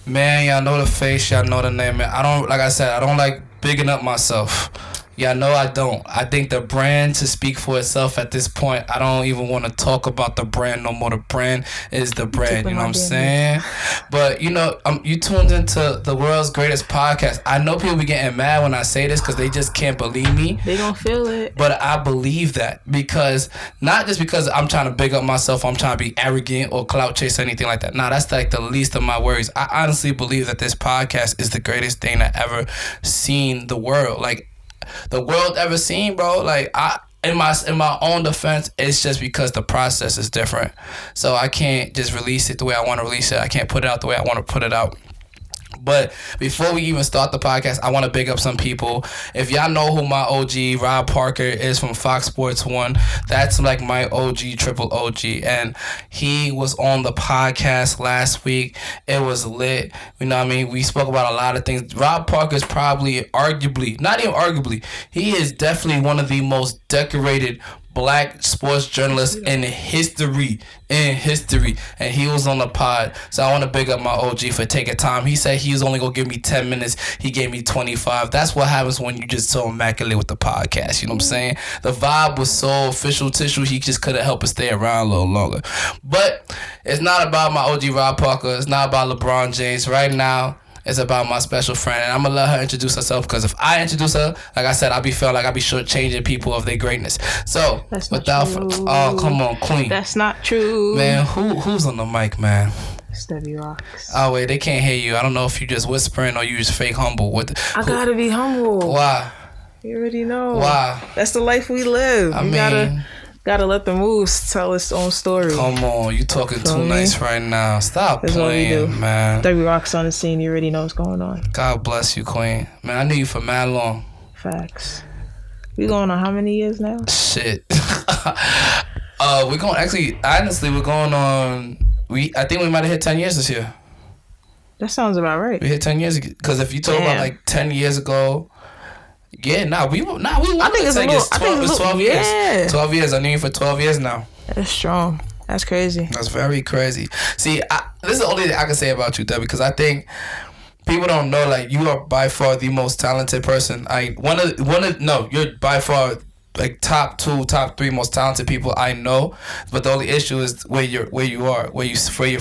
Man, y'all know the face, y'all know the name. Man, I don't, like I said, I don't like bigging up myself. Y'all know I don't. I think the brand to speak for itself at this point. I don't even want to talk about the brand no more. The brand is the brand. You know what I'm saying? But, you know, you tuned into the world's greatest podcast. I know people be getting mad when I say this because they just can't believe me. They don't feel it. But I believe that because, not just because I'm trying to big up myself, I'm trying to be arrogant or clout chase or anything like that. Nah, that's like the least of my worries. I honestly believe that this podcast is the greatest thing that ever seen the world. Like, the world ever seen, bro. Like, in my own defense, it's just because the process is different. So I can't just release it the way I want to release it. I can't put it out the way I want to put it out. But before we even start the podcast, I want to big up some people. If y'all know who my OG, Rob Parker, is from Fox Sports 1, that's like my OG, triple OG. And he was on the podcast last week. It was lit. You know what I mean? We spoke about a lot of things. Rob Parker is probably, arguably, not even arguably, he is definitely one of the most decorated black sports journalists in history, and he was on the pod. So I want to big up my OG for taking time. He said he was only gonna give me 10 minutes. He gave me 25. That's what happens when you just so immaculate with the podcast. You know what I'm saying? The vibe was so official tissue. He just couldn't help but stay around a little longer. But it's not about my OG Rob Parker. It's not about LeBron James right now. It's about my special friend, and I'm gonna let her introduce herself, because if I introduce her, like I said, I'll be feeling like I'll be shortchanging people of their greatness. So, oh, come on, Queen. That's not true. Man, who's on the mic, man? It's Debbie Roxx. Oh, wait, they can't hear you. I don't know if you just whispering or you just fake humble. I gotta be humble. Why? You already know. Why? That's the life we live. I mean... Gotta let the moves tell its own story. Come on, you talking too nice right now. Stop playing, man. Debbie Roxx on the scene. You already know what's going on. God bless you, Queen. Man, I knew you for mad long. Facts. We going on how many years now? Shit. We're going, actually, honestly, we're going on, I think we might have hit 10 years this year. That sounds about right. We hit 10 years ago. Because if you talk about like 10 years ago, we won. I think it's 12 years. Yeah. 12 years. I knew you for 12 years now. That's strong. That's crazy. That's very crazy. See, this is the only thing I can say about you, Debbie, because I think people don't know, like, you are by far the most talented person. You're by far like top 2, top 3 most talented people I know. But the only issue is where you're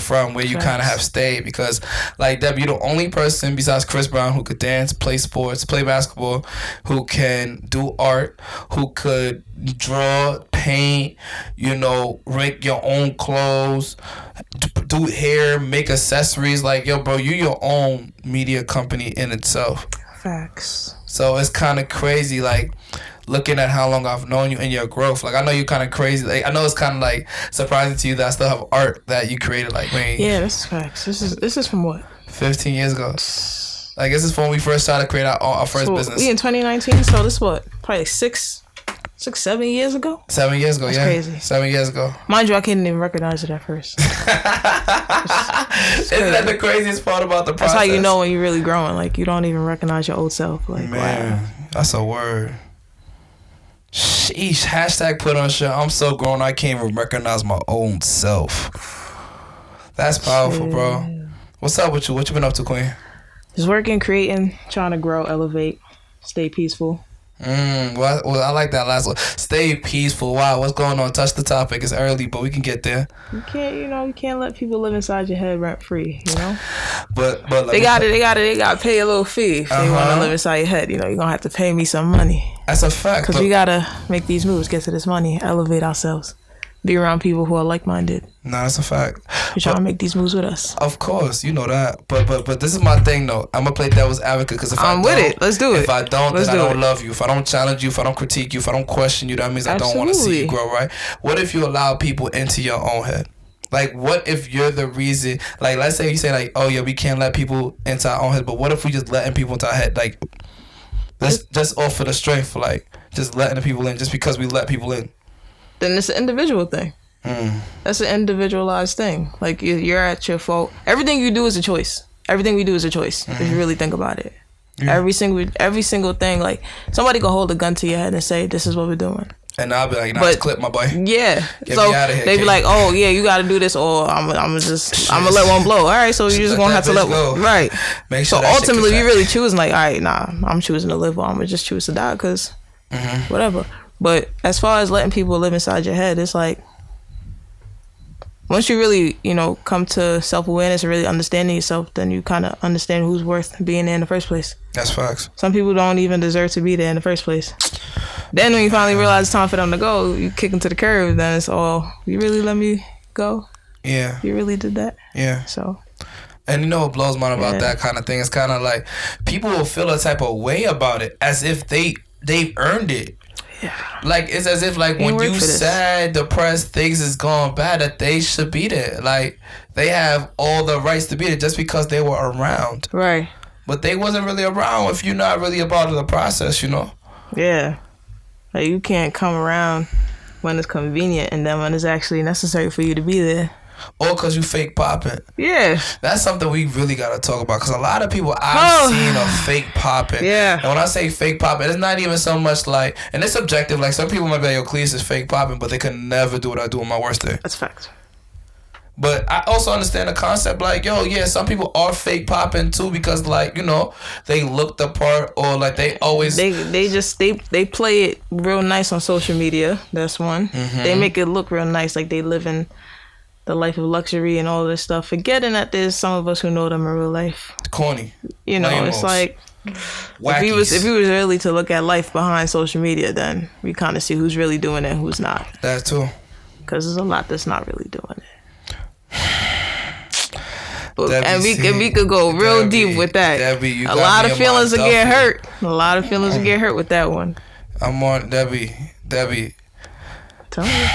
from, where you kind of have stayed. Because, like, Deb, you're the only person besides Chris Brown who could dance, play sports, play basketball, who can do art, who could draw, paint, make your own clothes, do hair, make accessories. Like, yo, bro, you're your own media company in itself. Facts. So it's kind of crazy, like, looking at how long I've known you and your growth. Like, I know you're kind of crazy. Like, I know it's kind of like surprising to you that I still have art that you created. Like, man. Yeah, this is facts. This is from what? 15 years ago. Like, this is when we first started to create our first business. We in 2019, so this what? Probably 7 years ago? 7 years ago, That's yeah. Crazy. 7 years ago. Mind you, I couldn't even recognize it at first. Isn't that the craziest part about the process? That's how you know when you're really growing. Like, you don't even recognize your old self. Like, man, wow. That's a word. Sheesh, hashtag put on shit. I'm so grown I can't even recognize my own self. That's powerful, shit. Bro. What's up with you? What you been up to, Queen? Just working, creating, trying to grow, elevate, stay peaceful. Well, I like that last one. Stay peaceful. Wow, what's going on? Touch the topic. It's early, but we can get there. You can't let people live inside your head rent free, But they got to pay a little fee if they want to live inside your head. You're gonna have to pay me some money. That's a fact. Because we gotta make these moves, get to this money, elevate ourselves, be around people who are like-minded. No, that's a fact. You're trying to make these moves with us. Of course, you know that. But this is my thing, though. I'm gonna play devil's advocate, because if I'm with it, let's do it. If I don't, then I don't love you. If I don't challenge you, if I don't critique you, if I don't question you, that means I don't want to see you grow, right? What if you allow people into your own head? Like, what if you're the reason? Like, let's say you say, like, oh yeah, we can't let people into our own head, but what if we just letting people into our head? Like, let's just offer the strength for, like, just letting the people in, just because we let people in. Then it's an individual thing. That's an individualized thing. Like, you're at your fault. Everything you do is a choice. Everything we do is a choice. If you really think about it. Yeah. Every single thing. Like, somebody could hold a gun to your head and say, "This is what we're doing." And I'll be like, nah, clip my boy. Yeah. Get so me out of here, they be Kate. like, oh yeah, you got to do this, or I'm gonna let one blow. All right, so you just gonna have to let go. Right. Make sure. So ultimately, we really choosing like, all right, nah, I'm choosing to live, or I'm gonna just choose to die, cause whatever. But as far as letting people live inside your head, it's like, once you really, come to self-awareness and really understanding yourself, then you kind of understand who's worth being there in the first place. That's facts. Some people don't even deserve to be there in the first place. Then when you finally realize it's time for them to go, you kick them to the curb, then it's all, you really let me go? Yeah. You really did that? Yeah. So. And you know what blows my mind about that kind of thing? It's kind of like people will feel a type of way about it as if they've earned it. Yeah. Like, it's as if, like, when you sad, depressed, things is going bad, that they should be there. Like, they have all the rights to be there just because they were around. Right. But they wasn't really around if you're not really a part of the process, Yeah. Like, you can't come around when it's convenient and then when it's actually necessary for you to be there. Or because you fake popping. Yeah. That's something we really got to talk about. Because a lot of people I've seen are fake popping. Yeah. And when I say fake popping, it's not even so much like, and it's subjective. Like, some people might be like, yo, Cletus is fake popping, but they could never do what I do on my worst day. That's fact. But I also understand the concept, like, yo, yeah, some people are fake popping too because, like, they look the part, or like they always they play it real nice on social media. That's one. They make it look real nice, like they live in the life of luxury and all this stuff, forgetting that there's some of us who know them in real life. Corny. It's like if we was really to look at life behind social media, then we kind of see who's really doing it and who's not. That too. Because there's a lot that's not really doing it. And we could go real deep with that. Debbie, a lot of feelings will get hurt. A lot of feelings will get hurt with that one. I'm on Debbie. Tell me.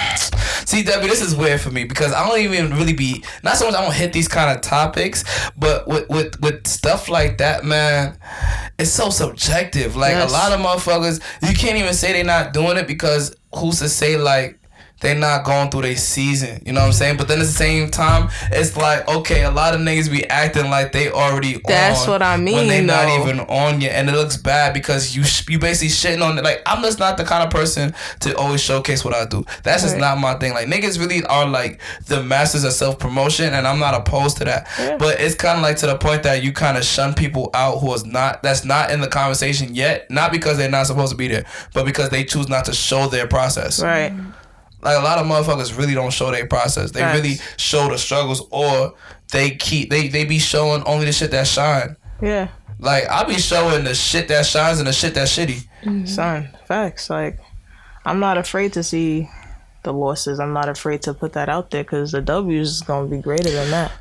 See, Debbie, this is weird for me because I don't even really be, not so much I don't hit these kind of topics, but with stuff like that, man, it's so subjective. Like, a lot of motherfuckers, you can't even say they're not doing it because who's to say, like, they not going through their season, you know what I'm saying? But then at the same time, it's like, okay, a lot of niggas be acting like they already That's what I mean, when they not even on yet, and it looks bad because you basically shitting on it. Like, I'm just not the kind of person to always showcase what I do. That's just not my thing. Like, niggas really are like the masters of self-promotion, and I'm not opposed to that. Yeah. But it's kind of like to the point that you kind of shun people out that's not in the conversation yet, not because they're not supposed to be there, but because they choose not to show their process. Right. Like, a lot of motherfuckers really don't show their process. They really show the struggles, or they be showing only the shit that shine. Yeah. Like, I be showing the shit that shines and the shit that's shitty. Son, facts. Like, I'm not afraid to see the losses. I'm not afraid to put that out there because the W's is going to be greater than that.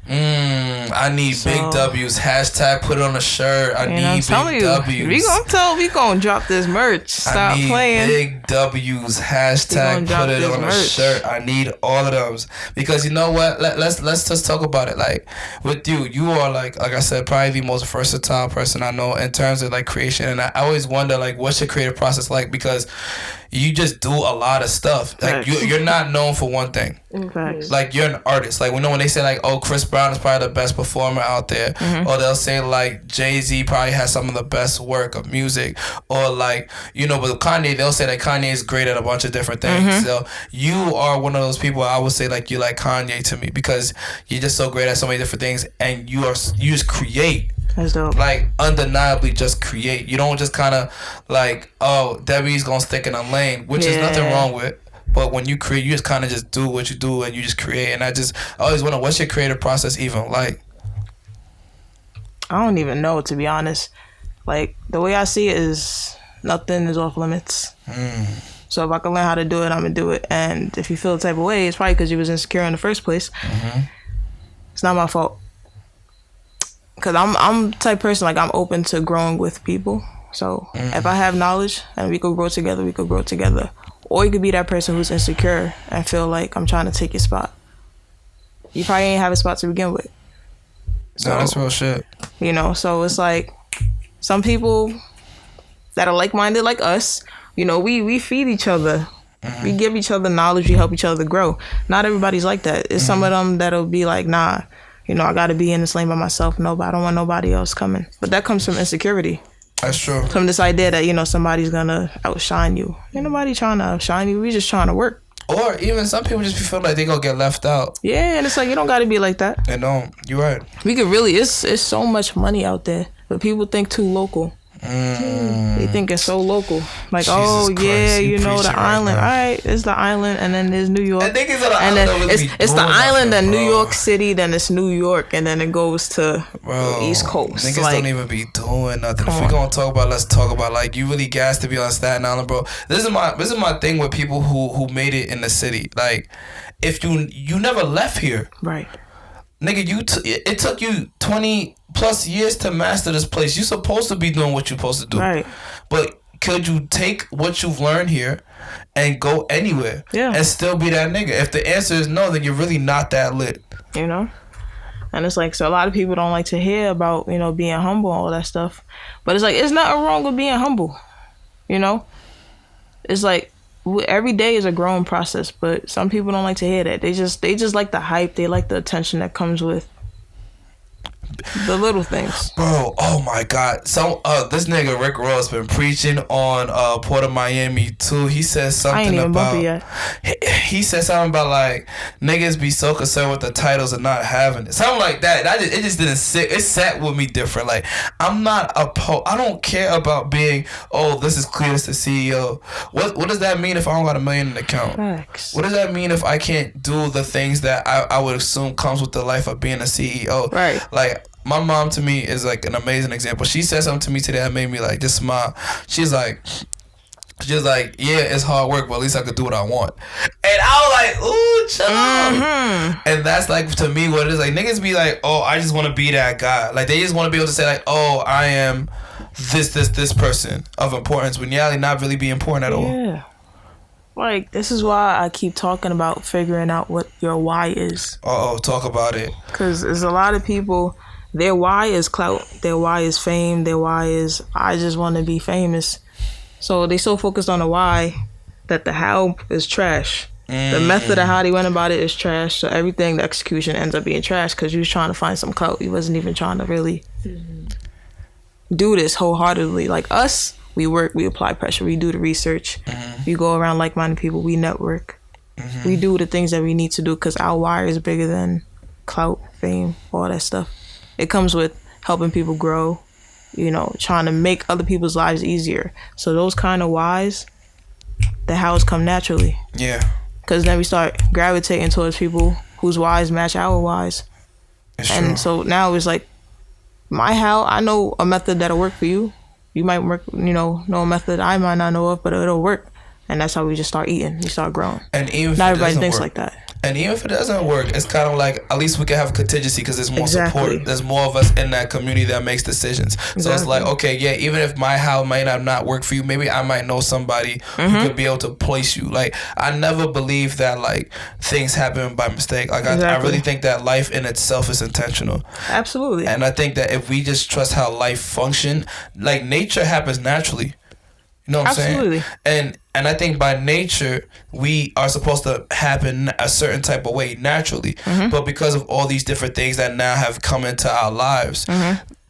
I need big W's. Hashtag put it on a shirt. I need big W's. We gonna drop this merch. Stop playing. Big W's. Hashtag put it on a shirt. I need all of those. Because you know what? Let's just talk about it. Like, with you are like I said, probably the most versatile person I know in terms of like creation. And I always wonder, like, what's your creative process like? Because you just do a lot of stuff. Like, you're not known for one thing. Like, you're an artist. Like, we know when they say, like, oh, Chris Brown is probably the best performer out there. Or they'll say, like, Jay-Z probably has some of the best work of music. Or, like, but Kanye, they'll say that Kanye is great at a bunch of different things. So, you are one of those people, I would say, like, you like Kanye to me. Because you're just so great at so many different things. And you just create. That's dope. Like, undeniably just create. You don't just kind of like, oh, Debbie's gonna stick in a lane, which is nothing wrong with. But when you create, you just kind of just do what you do and you just create. And I always wonder, what's your creative process even like? I don't even know, to be honest. Like, the way I see it is nothing is off limits. So if I can learn how to do it, I'm gonna do it. And if you feel the type of way, it's probably because you was insecure in the first place. It's not my fault. Because I'm the type of person, like, I'm open to growing with people. So if I have knowledge and we could grow together, we could grow together. Or you could be that person who's insecure and feel like I'm trying to take your spot. You probably ain't have a spot to begin with. So, no, that's real shit. So it's like some people that are like-minded like us, we feed each other. We give each other knowledge. We help each other grow. Not everybody's like that. It's some of them that'll be like, nah, I got to be in this lane by myself. No, but I don't want nobody else coming. But that comes from insecurity. That's true. From this idea that, you know, somebody's gonna outshine you. Ain't nobody trying to outshine you. We just trying to work. Or even some people just feel like they gonna get left out. Yeah, and it's like, you don't gotta be like that. They don't. You're right. We could really, it's so much money out there, but people think too local. They think it's so local. Like, Jesus oh Christ, yeah, you know, the right island. now. All right, it's the island, and then there's New York. And niggas on the and then island it's the island, then bro. New York City, then it's New York, and then it goes to the East Coast. Niggas like, don't even be doing nothing. If we gonna talk about, let's talk about, like, you really gas to be on Staten Island, bro. This is my thing with people who made it in the city. Like, if you never left here, right? Nigga, it took you 20 plus years to master this place. You supposed to be doing what you're supposed to do. Right. But could you take what you've learned here and go anywhere and still be that nigga? If the answer is no, then you're really not that lit. You know? And it's like, so a lot of people don't like to hear about, you know, being humble and all that stuff. But it's like, it's nothing wrong with being humble. You know? It's like, every day is a growing process, but some people don't like to hear that. They just like the hype. They like the attention that comes with the little things. Bro, oh my God. So this nigga Rick Ross been preaching on Port of Miami too. He said something I ain't even about bump it yet. He said something about, like, niggas be so concerned with the titles and not having it. Something like that. It just didn't sit. It sat with me different. Like, I'm not I don't care about being, oh, this is Cletus the CEO. What does that mean if I don't got $1 million in the account? Facts. What does that mean if I can't do the things that I would assume comes with the life of being a CEO? Right. Like, my mom to me is like an amazing example. She said something to me today that made me like just smile. She's like, yeah, it's hard work, but at least I could do what I want. And I was like, ooh, chill out. And that's like, to me, what it is. Like, niggas be like, oh, I just want to be that guy. Like, they just want to be able to say, like, oh, I am this person of importance, when reality not really be important at all. Yeah. Like, this is why I keep talking about figuring out what your why is. Talk about it. Because there's a lot of people, their why is clout, their why is fame, their why is, I just want to be famous. So they so focused on the why that the how is trash. The method of how they went about it is trash. So everything, the execution ends up being trash because you was trying to find some clout. You wasn't even trying to really do this wholeheartedly. Like us, we work, we apply pressure, we do the research. We go around like-minded people, we network. We do the things that we need to do because our why is bigger than clout, fame, all that stuff. It comes with helping people grow, you know, trying to make other people's lives easier. So those kind of whys, the hows come naturally. Yeah. Because then we start gravitating towards people whose whys match our whys. And so now it's like, my how, I know a method that'll work for you. You might work, you know a method I might not know of, but it'll work. And that's how we just start eating. We start growing. And even if not it everybody doesn't thinks work, like that. And even if it doesn't work, it's kind of like, at least we can have a contingency because there's more support. There's more of us in that community that makes decisions. So it's like, okay, yeah, even if my how might not work for you, maybe I might know somebody who could be able to place you. Like, I never believe that, like, things happen by mistake. Like, I really think that life in itself is intentional. Absolutely. And I think that if we just trust how life function, like, nature happens naturally. You know what I'm saying? And I think by nature, we are supposed to happen a certain type of way naturally. But because of all these different things that now have come into our lives,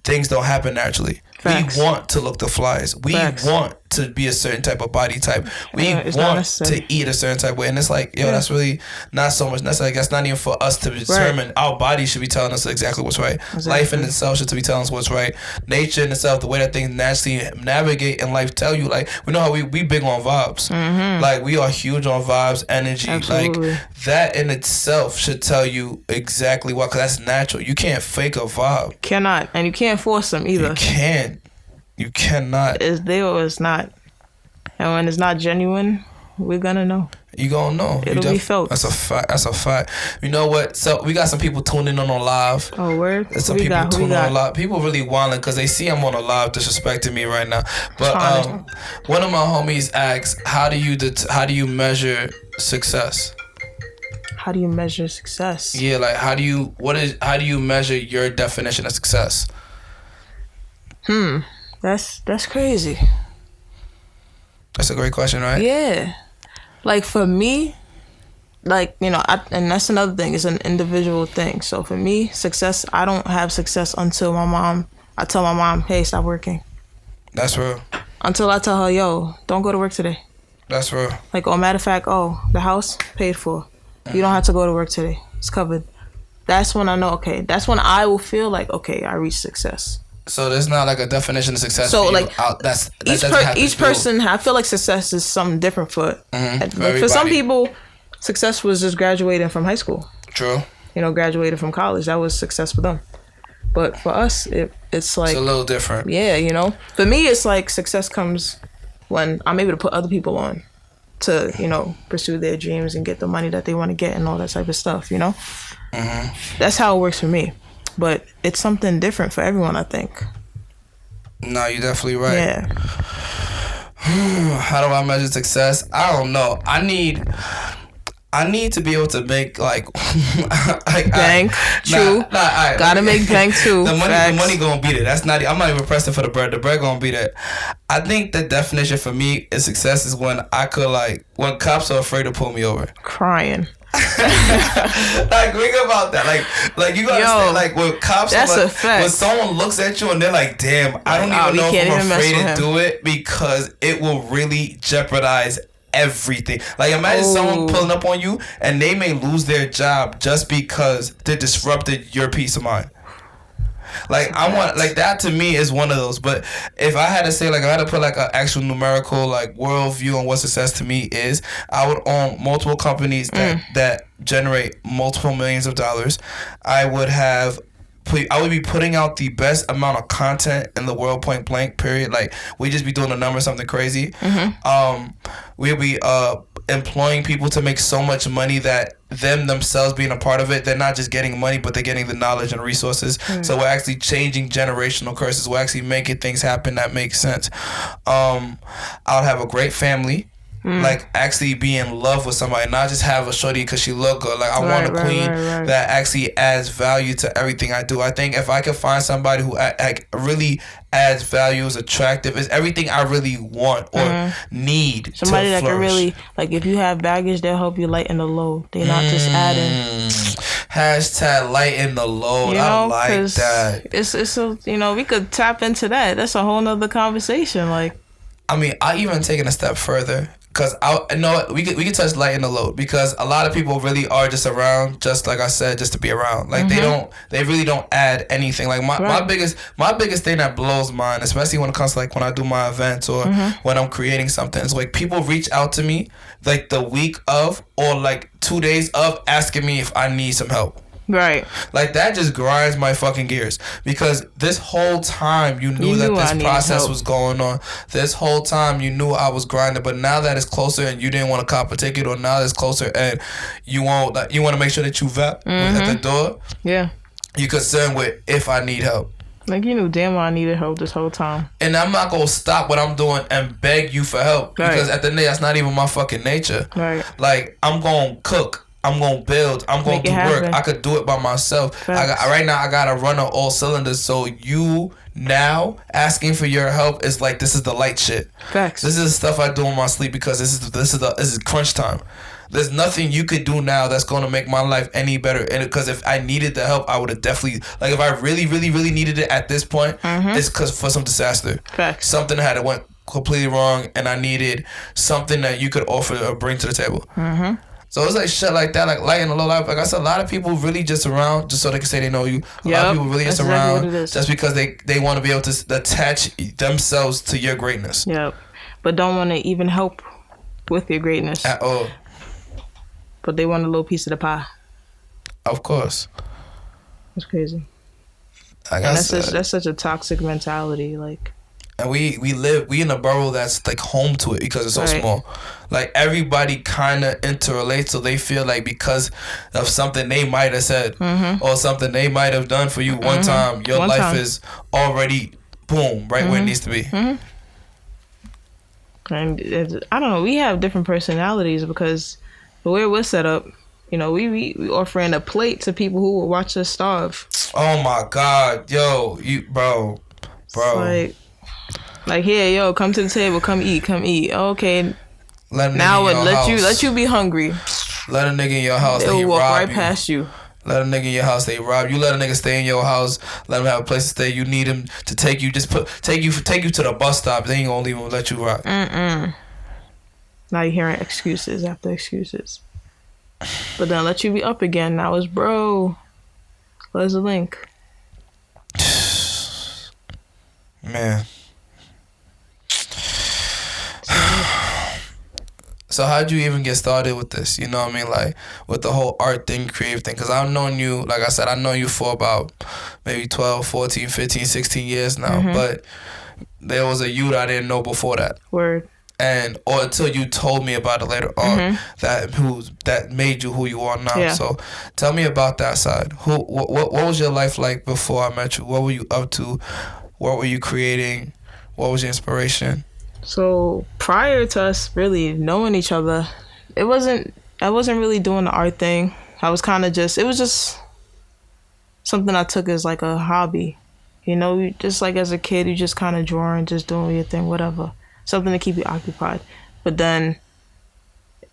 things don't happen naturally. Facts. We want to look the flies. We want to be a certain type of body type. We want to eat a certain type of way. And it's like, yo, that's really not so much necessary. That's not even for us to determine. Our body should be telling us exactly what's right. Life in itself should be telling us what's right. Nature in itself, the way that things naturally navigate in life tell you, like, we know how we big on vibes. Like, we are huge on vibes, energy. Absolutely. Like, that in itself should tell you exactly what, because that's natural. You can't fake a vibe. Cannot. And you can't force them either. You can't. You cannot. It's there or it's not. And when it's not genuine, we're gonna know. You gonna know. It'll be felt. That's a fact. That's a fact. You know what? So we got some people tuning in on live. Oh, word? There's some people tuning on live. People really wilding because they see I'm on a live disrespecting me right now. But one of my homies asks, how do you measure success? How do you measure success? Yeah, like how do you measure your definition of success? That's crazy. That's a great question, right? Yeah. Like, for me, like, you know, and that's another thing. It's an individual thing. So for me, success, I don't have success until I tell my mom, hey, stop working. That's real. Until I tell her, yo, don't go to work today. That's real. Like, oh, matter of fact, the house paid for. You don't have to go to work today. It's covered. That's when I know, okay. That's when I will feel like, okay, I reached success. So there's not like a definition of success. So for like each person, I feel like success is something different for. Like for some people, success was just graduating from high school. True. Graduating from college, that was success for them. But for us, it's like it's a little different. Yeah, For me, it's like success comes when I'm able to put other people on to pursue their dreams and get the money that they want to get and all that type of stuff. That's how it works for me. But it's something different for everyone, I think. No, you're definitely right. Yeah. How do I measure success? I don't know. I need to be able to make like bank. True. Gotta make bank too. The money gonna be there. That's not. I'm not even pressing for the bread. The bread gonna be there. I think the definition for me is success is when I could when cops are afraid to pull me over. Crying. Like think about that. Like you gotta say when cops. That's a fact. When someone looks at you and they're like, "Damn, I don't even know if I'm afraid to do it because it will really jeopardize everything." Like imagine someone pulling up on you and they may lose their job just because they disrupted your peace of mind. Like I want that to me is one of those. But if I had to say I had to put an actual numerical worldview on what success to me is, I would own multiple companies that generate multiple millions of dollars. I would be putting out the best amount of content in the world, point blank, period. We just be doing a number, something crazy. We'll be employing people to make so much money that themselves being a part of it, they're not just getting money, but they're getting the knowledge and resources. So we're actually changing generational curses. We're actually making things happen that make sense. I would have a great family. Actually be in love with somebody, not just have a shorty because she look good. I want a queen that actually adds value to everything I do. I think if I could find somebody who really adds value, is attractive, is everything I really want or need. Somebody that can really, if you have baggage, they'll help you lighten the load. They're not just adding. Hashtag lighten the load. I like that. It's we could tap into that. That's a whole nother conversation. I mean, I even taking a step further. Because I know we could touch light in the load because a lot of people really are just around, just like I said, just to be around. They really don't add anything. My biggest thing that blows mine, especially when it comes to when I do my events or when I'm creating something, is people reach out to me the week of or 2 days of asking me if I need some help. Right. That just grinds my fucking gears because this whole time you knew that this process was going on. This whole time you knew I was grinding, but now that it's closer and you didn't want to cop a ticket, or now that it's closer and you want to make sure that you vet at the door. Yeah. You're concerned with if I need help. You knew damn well I needed help this whole time. And I'm not going to stop what I'm doing and beg you for help because at the end that's not even my fucking nature. Right. I'm going to cook. I'm going to build. I'm going to do work. I could do it by myself. Right now, I got to run on all cylinders. So you now asking for your help is this is the light shit. Facts. This is the stuff I do in my sleep because this is crunch time. There's nothing you could do now that's going to make my life any better. And because if I needed the help, I would have definitely, if I really, really, really needed it at this point, it's because for some disaster. Facts. Something had went completely wrong and I needed something that you could offer or bring to the table. So it's shit like that, light in the low life. Like I said, a lot of people really just around just so they can say they know you. A lot of people really just around just because they want to be able to attach themselves to your greatness. Yep. But don't want to even help with your greatness. At all. But they want a little piece of the pie. Of course. It's crazy. That's such a toxic mentality, And we in a borough that's home to it because it's so small. Everybody kind of interrelates, so they feel because of something they might have said or something they might have done for you one time, your life is already boom right where it needs to be. And I don't know. We have different personalities because the way we're set up, we offering a plate to people who will watch us starve. Oh my God, yo, bro. Here, yo, come to the table, come eat. Okay. Let you be hungry. Let a nigga in your house. They'll walk right past you. Let a nigga in your house, they rob you. Let a nigga stay in your house. Let him have a place to stay. You need him to take you. Take you to the bus stop. They ain't gonna even let you rock. Now you're hearing excuses after excuses. But then let you be up again. Now it's bro. Where's the link? Man. So how'd you even get started with this? You know what I mean? Like, with the whole art thing, creative thing. Because I've known you, like I said, I've known you for about maybe 12, 14, 15, 16 years now. But there was a you that I didn't know before that. Word. Or until you told me about it later on, that made you who you are now. Yeah. So tell me about that side. What was your life like before I met you? What were you up to? What were you creating? What was your inspiration? So prior to us really knowing each other, I wasn't really doing the art thing. I was kind of it was just something I took as like a hobby. You know, just like as a kid, you just kind of drawing, just doing your thing, whatever. Something to keep you occupied. But then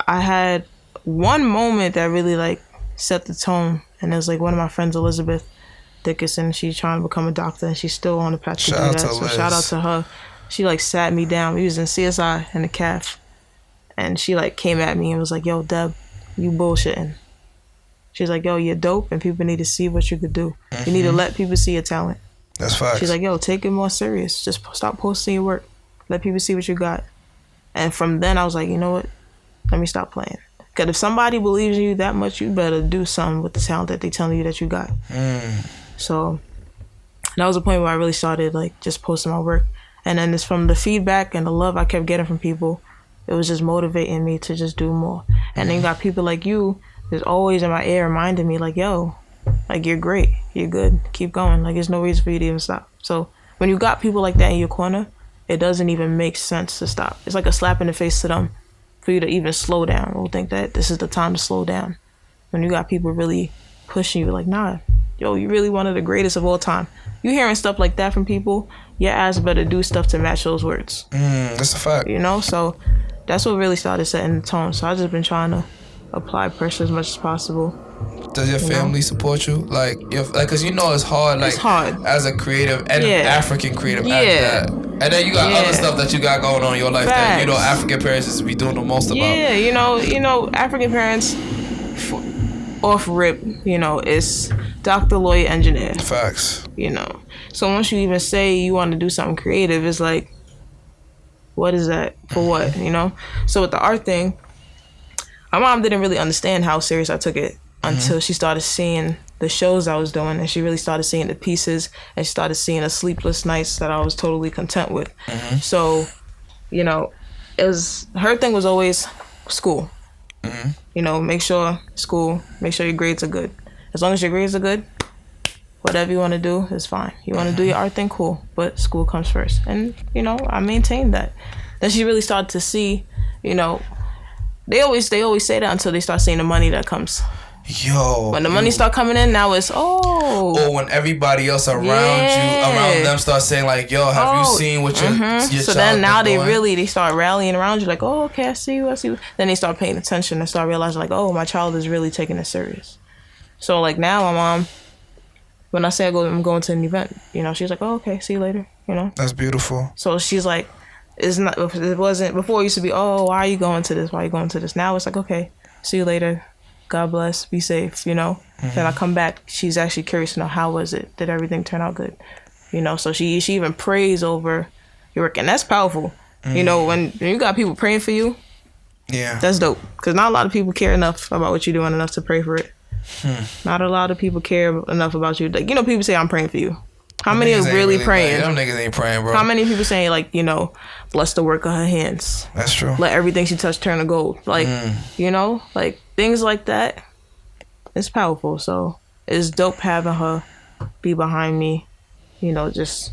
I had one moment that really like set the tone. And it was like one of my friends, Elizabeth Dickinson, she's trying to become a doctor and she's still on the path to do that. So shout out to her. She like sat me down. We was in CSI in the CAF. And she like came at me and was like, yo, Deb, you bullshitting. She's like, yo, you're dope and people need to see what you could do. You need to let people see your talent. That's facts. She's like, yo, take it more serious. Just stop posting your work. Let people see what you got. And from then I was like, you know what? Let me stop playing. Because if somebody believes in you that much, you better do something with the talent that they telling you that you got. So that was the point where I really started like just posting my work. And then it's from the feedback and the love I kept getting from people, it was just motivating me to just do more. And then you got people like you that's always in my ear reminding me like, yo, like you're great, you're good, keep going. Like there's no reason for you to even stop. So when you got people like that in your corner, it doesn't even make sense to stop. It's like a slap in the face to them for you to even slow down or think that this is the time to slow down. When you got people really pushing you like, nah, yo, you really one of the greatest of all time. You hearing stuff like that from people, your ass better do stuff to match those words. That's a fact. You know, so that's what really started setting the tone. So I've just been trying to apply pressure as much as possible. Does your family support you? Like, cause you know it's hard. Like, it's hard as a creative and an African creative at that. And then you got other stuff that you got going on in your life that, you know, African parents just be doing the most about. Yeah, you know, African parents, off rip, you know, it's doctor, lawyer, engineer. Facts. You know, so once you even say you want to do something creative, it's like, what is that? For what? You know? So with the art thing, my mom didn't really understand how serious I took it until she started seeing the shows I was doing, and she really started seeing the pieces, and she started seeing the sleepless nights that I was totally content with. So, you know, her thing was always school. You know, make sure your grades are good. As long as your grades are good, whatever you want to do is fine. You want to do your art thing, cool, but school comes first. And, you know, I maintained that. Then she really started to see, you know, they always say that until they start seeing the money that comes. Yo. When the money start coming in, now it's, Or when everybody else around them start saying like, yo, have you seen what your so then now they start rallying around you like, oh, okay, I see you. Then they start paying attention and start realizing like, oh, my child is really taking it serious. So like now my mom, when I say I'm going to an event, you know, she's like, oh, okay, see you later, you know. That's beautiful. So she's like, it wasn't, before it used to be, oh, why are you going to this? Why are you going to this? Now it's like, okay, see you later. God bless, be safe, you know. Then I come back, she's actually curious to know, how was it? Did everything turn out good? You know, so she even prays over your work, and that's powerful. You know, when you got people praying for you, that's dope. Because not a lot of people care enough about what you're doing enough to pray for it. Not a lot of people care enough about you. Like, you know, people say, I'm praying for you. How many are really praying? Them niggas ain't praying, bro. How many people saying, like, you know, bless the work of her hands. That's true. Let everything she touched turn to gold. Like, you know, like, things like that. It's powerful. So it's dope having her be behind me. You know, just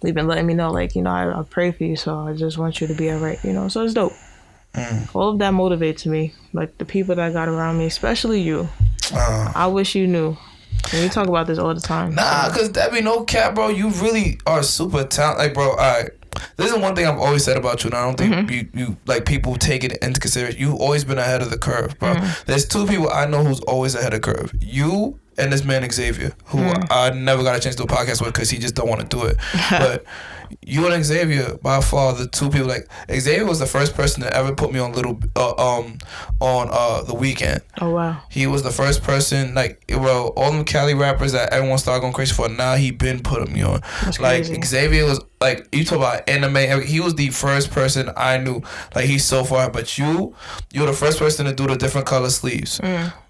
even letting me know, like, you know, I pray for you, so I just want you to be all right. You know, so it's dope. All of that motivates me. Like, the people that I got around me, especially you. I wish you knew. And we talk about this all the time. Nah, because Debbie, no cap, bro. You really are super talented. Like, bro, all right. This is one thing I've always said about you, and I don't think you like people take it into consideration. You've always been ahead of the curve, bro. There's two people I know who's always ahead of the curve. You and this man Xavier, who I never got a chance to do a podcast with because he just don't want to do it. But you and Xavier, by far, the two people. Like Xavier was the first person to ever put me on the Weekend. Oh wow! He was the first person. Like, well, all them Cali rappers that everyone started going crazy for. Now he been putting me on. That's like crazy. Xavier was like, you talk about anime. He was the first person I knew. Like, he's so far. But you're the first person to do the different color sleeves.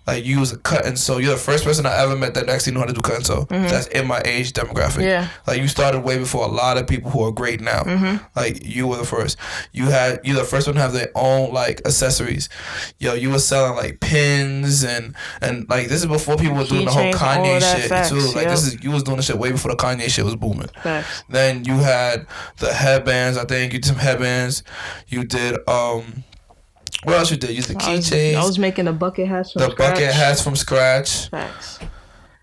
Like, you was a cut and sew. You're the first person I ever met that actually knew how to do cut and sew. That's in my age demographic. Yeah. Like, you started way before a lot of people who are great now. Like, you were the first. You're the first one to have their own, like, accessories. Yo, you were selling, like, pins and like, this is before people were doing the whole Kanye shit, too. Like, you was doing the shit way before the Kanye shit was booming. Facts. Then you had the headbands. I think you did some headbands. You did, what else you did? You did keychains. I was making the bucket hats from scratch. Bucket hats from scratch. Facts.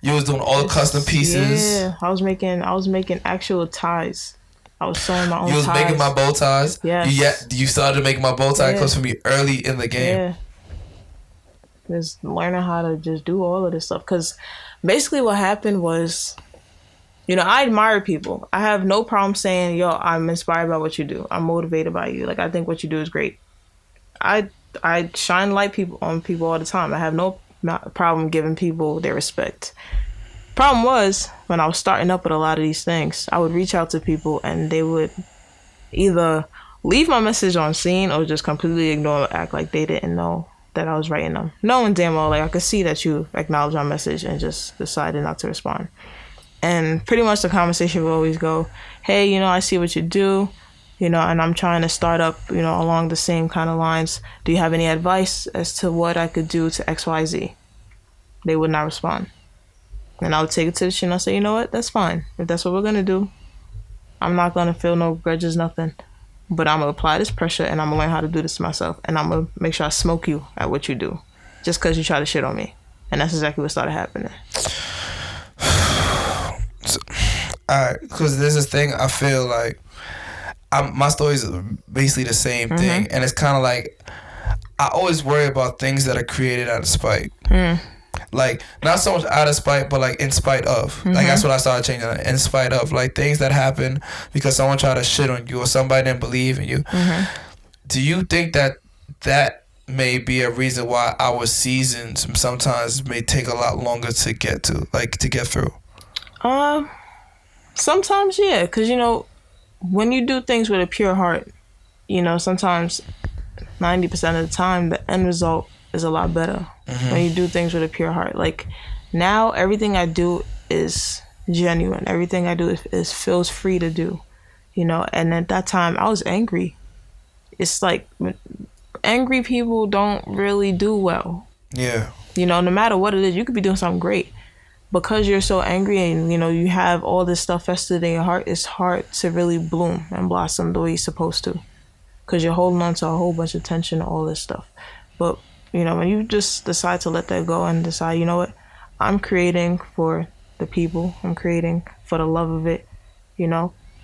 You was doing all the custom pieces. Yeah, I was making actual ties. I was sewing my own ties. You was making my bow ties. Yes. You started making my bow tie clothes for me early in the game. Yeah. Just learning how to just do all of this stuff. Because basically what happened was, I admire people. I have no problem saying, yo, I'm inspired by what you do. I'm motivated by you. Like, I think what you do is great. I shine light on people all the time. I have no problem giving people their respect. Problem was, when I was starting up with a lot of these things, I would reach out to people and they would either leave my message on scene or just completely ignore it, act like they didn't know that I was writing them. Knowing damn well, like, I could see that you acknowledged my message and just decided not to respond. And pretty much the conversation would always go, hey, I see what you do. And I'm trying to start up, along the same kind of lines. Do you have any advice as to what I could do to XYZ? They would not respond. And I would take it to the chin and I'll say, you know what? That's fine. If that's what we're going to do, I'm not going to feel no grudges, nothing. But I'm going to apply this pressure and I'm going to learn how to do this to myself. And I'm going to make sure I smoke you at what you do. Just because you try to shit on me. And that's exactly what started happening. Because there's this thing I feel like, my story is basically the same thing, and it's kind of like I always worry about things that are created out of spite. Like, not so much out of spite, but like in spite of. Like, that's what I started changing. In spite of, like, things that happen because someone tried to shit on you or somebody didn't believe in you. Do you think that may be a reason why our seasons sometimes may take a lot longer to get to, like, to get through? Sometimes, yeah, because when you do things with a pure heart, sometimes 90% of the time, the end result is a lot better when you do things with a pure heart. Like, now, everything I do is genuine. Everything I do is feels free to do, And at that time, I was angry. It's like, angry people don't really do well. Yeah. No matter what it is, you could be doing something great. Because you're so angry and, you have all this stuff festered in your heart, it's hard to really bloom and blossom the way you're supposed to. Because you're holding on to a whole bunch of tension and all this stuff. But, when you just decide to let that go and decide, you know what, I'm creating for the people. I'm creating for the love of it,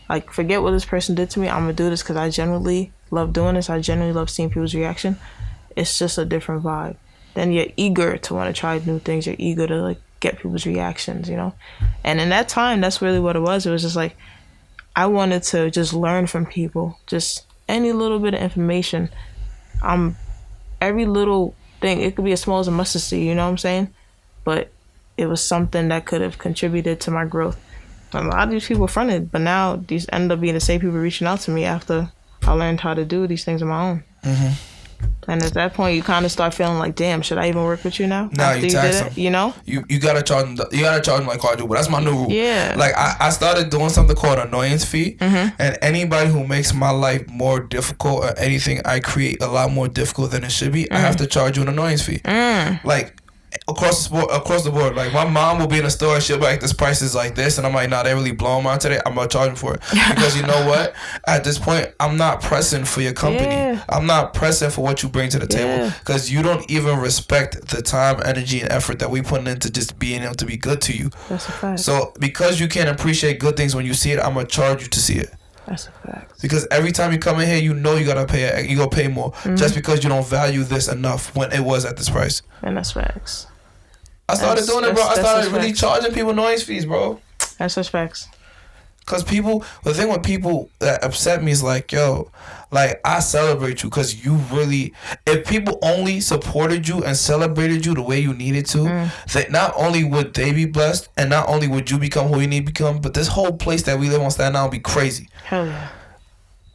Like, forget what this person did to me. I'm going to do this because I genuinely love doing this. I genuinely love seeing people's reaction. It's just a different vibe. Then you're eager to want to try new things. You're eager to, like, get people's reactions, And in that time, that's really what it was. It was just like, I wanted to just learn from people, just any little bit of information. Every little thing, it could be as small as a mustard seed, you know what I'm saying? But it was something that could have contributed to my growth. A lot of these people fronted, but now these end up being the same people reaching out to me after I learned how to do these things on my own. And at that point, you kind of start feeling like, damn, should I even work with you now? No, you tax them. You gotta charge them. You gotta charge them like I do. But that's my new rule. Yeah. Like, I started doing something called annoyance fee, and anybody who makes my life more difficult or anything I create a lot more difficult than it should be, I have to charge you an annoyance fee. Like, across the board. Like, my mom will be in a store and she'll be like, this price is like this, and I'm like, nah, they really blow them out today. I'm gonna charge them for it. Because you know what? At this point, I'm not pressing for your company. Yeah. I'm not pressing for what you bring to the table. Because you don't even respect the time, energy, and effort that we put into just being able to be good to you. That's a fact. So, because you can't appreciate good things when you see it, I'm gonna charge you to see it. That's a fact. Because every time you come in here, you gotta pay more just because you don't value this enough when it was at this price. And that's facts. I started doing it, bro. I started really charging people noise fees, bro. That's such facts. Cause people, the thing with people that upset me is like, yo, like I celebrate you because you really. If people only supported you and celebrated you the way you needed to, that not only would they be blessed, and not only would you become who you need to become, but this whole place that we live on Staten Island would be crazy. Hell yeah.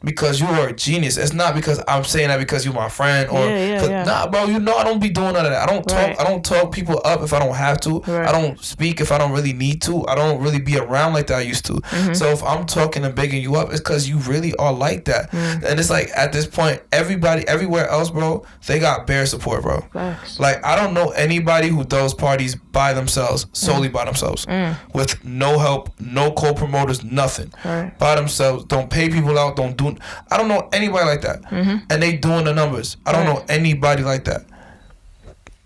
Because you are a genius. It's not because I'm saying that because you're my friend or nah, bro. You know I don't be doing none of that. I don't talk. Right. I don't talk people up if I don't have to. Right. I don't speak if I don't really need to. I don't really be around like that I used to. So if I'm talking and bigging you up, it's because you really are like that. And it's like at this point, everybody everywhere else, bro, they got bare support, bro. Facts. Like I don't know anybody who does parties by themselves, solely by themselves, with no help, no co-promoters, nothing, by themselves. Don't pay people out. Don't do. I don't know anybody like that. And they doing the numbers. I don't know anybody like that.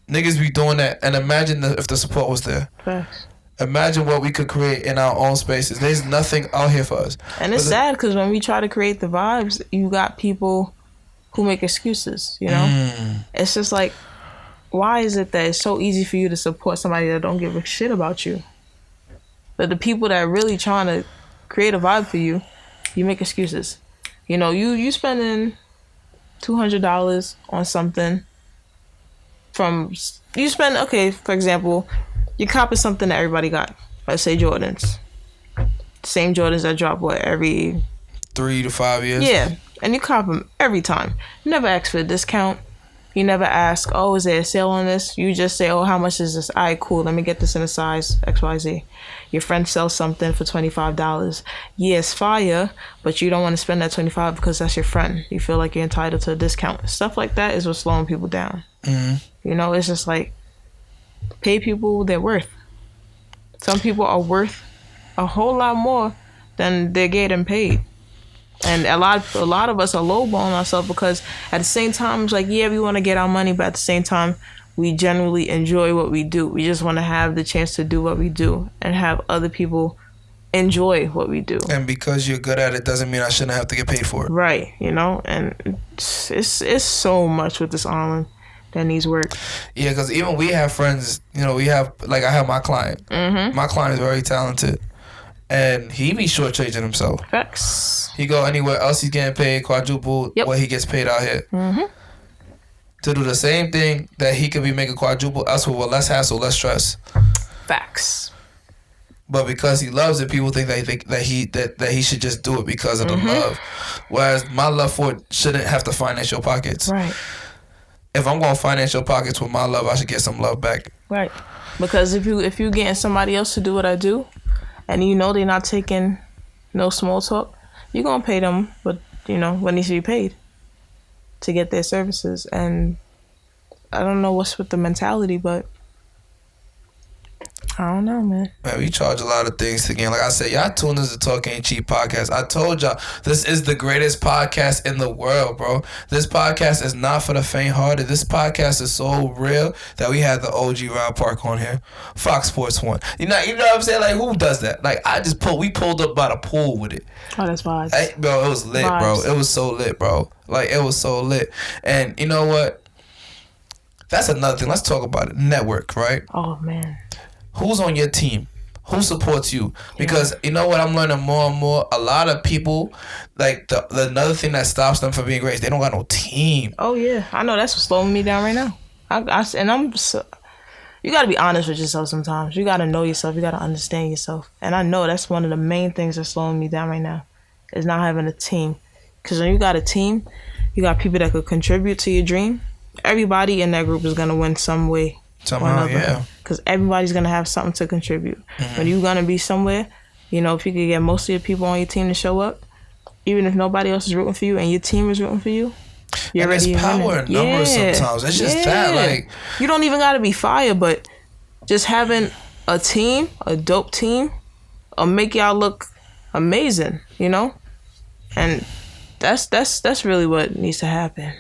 Niggas be doing that. And imagine if the support was there. Facts. Imagine what we could create in our own spaces. There's nothing out here for us. And it's sad because when we try to create the vibes, you got people who make excuses, you know? It's just like, why is it that it's so easy for you to support somebody that don't give a shit about you? But the people that are really trying to create a vibe for you, you make excuses. You know, you spending $200 on something for example, you're copping something that everybody got. Let's say Jordans. Same Jordans that drop, every 3 to 5 years? Yeah, and you cop them every time. You never ask for a discount. You never ask, oh, is there a sale on this? You just say, oh, how much is this? All right, cool. Let me get this in a size XYZ. Your friend sells something for $25. Yeah, it's fire, but you don't want to spend that $25 because that's your friend. You feel like you're entitled to a discount. Stuff like that is what's slowing people down. You know, it's just like, pay people their worth. Some people are worth a whole lot more than they're getting paid. And a lot of us are lowballing ourselves because at the same time, it's like, yeah, we want to get our money, but at the same time, we generally enjoy what we do. We just want to have the chance to do what we do and have other people enjoy what we do. And because you're good at it doesn't mean I shouldn't have to get paid for it. Right, you know, and it's so much with this island that needs work. Yeah, because even we have friends, you know, I have my client. My client is very talented. And he be shortchanging himself. Facts. He go anywhere else, he's getting paid quadruple what he gets paid out here. To do the same thing that he could be making quadruple elsewhere with less hassle, less stress. Facts. But because he loves it, people think that he should just do it because of the love. Whereas my love for it shouldn't have to finance your pockets. Right. If I'm going to finance your pockets with my love, I should get some love back. Right. Because if you getting somebody else to do what I do, and you know they're not taking no small talk, you're going to pay them what needs to be paid to get their services. And I don't know what's with the mentality, but I don't know, man. Man, we charge a lot of things again. Like I said, y'all tuned into the Talk Ain't Cheap podcast. I told y'all, this is the greatest podcast in the world, bro. This podcast is not for the faint-hearted. This podcast is so real that we had the OG Rob Park on here. Fox Sports 1. You know what I'm saying? Like, who does that? Like, we pulled up by the pool with it. Oh, that's vibes. Bro, it was lit, bro. It was so lit, bro. Like, it was so lit. And you know what? That's another thing. Let's talk about it. Network, right? Oh, man. Who's on your team? Who supports you? Because you know what I'm learning more and more? A lot of people, like the another thing that stops them from being great is they don't got no team. Oh yeah, I know that's what's slowing me down right now. You got to be honest with yourself sometimes. You got to know yourself. You got to understand yourself. And I know that's one of the main things that's slowing me down right now, is not having a team. Because when you got a team, you got people that could contribute to your dream. Everybody in that group is gonna win some way. Somehow, yeah. Because everybody's going to have something to contribute. When you're going to be somewhere, you know, if you could get most of your people on your team to show up, even if nobody else is rooting for you and your team is rooting for you, you're already winning. And it's power in numbers sometimes. It's just that, like... You don't even got to be fire, but just having a team, a dope team, will make y'all look amazing, you know? And that's really what needs to happen.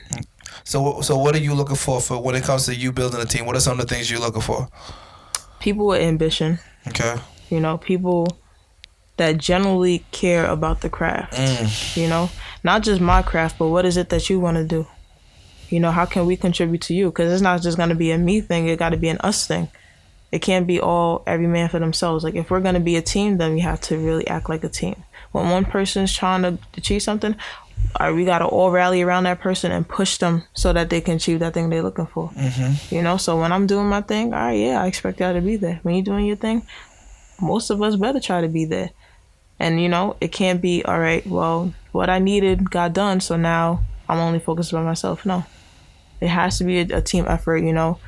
So what are you looking for when it comes to you building a team? What are some of the things you're looking for? People with ambition. Okay. You know, people that generally care about the craft. You know, not just my craft, but what is it that you want to do? You know, how can we contribute to you? Because it's not just going to be a me thing. It got to be an us thing. It can't be all every man for themselves. Like, if we're going to be a team, then we have to really act like a team. When one person's trying to achieve something, we got to all rally around that person and push them so that they can achieve that thing they're looking for. You know, so when I'm doing my thing, all right, yeah, I expect y'all to be there. When you're doing your thing, most of us better try to be there. And, you know, it can't be, all right, well, what I needed got done, so now I'm only focused on myself. No. It has to be a team effort, you know.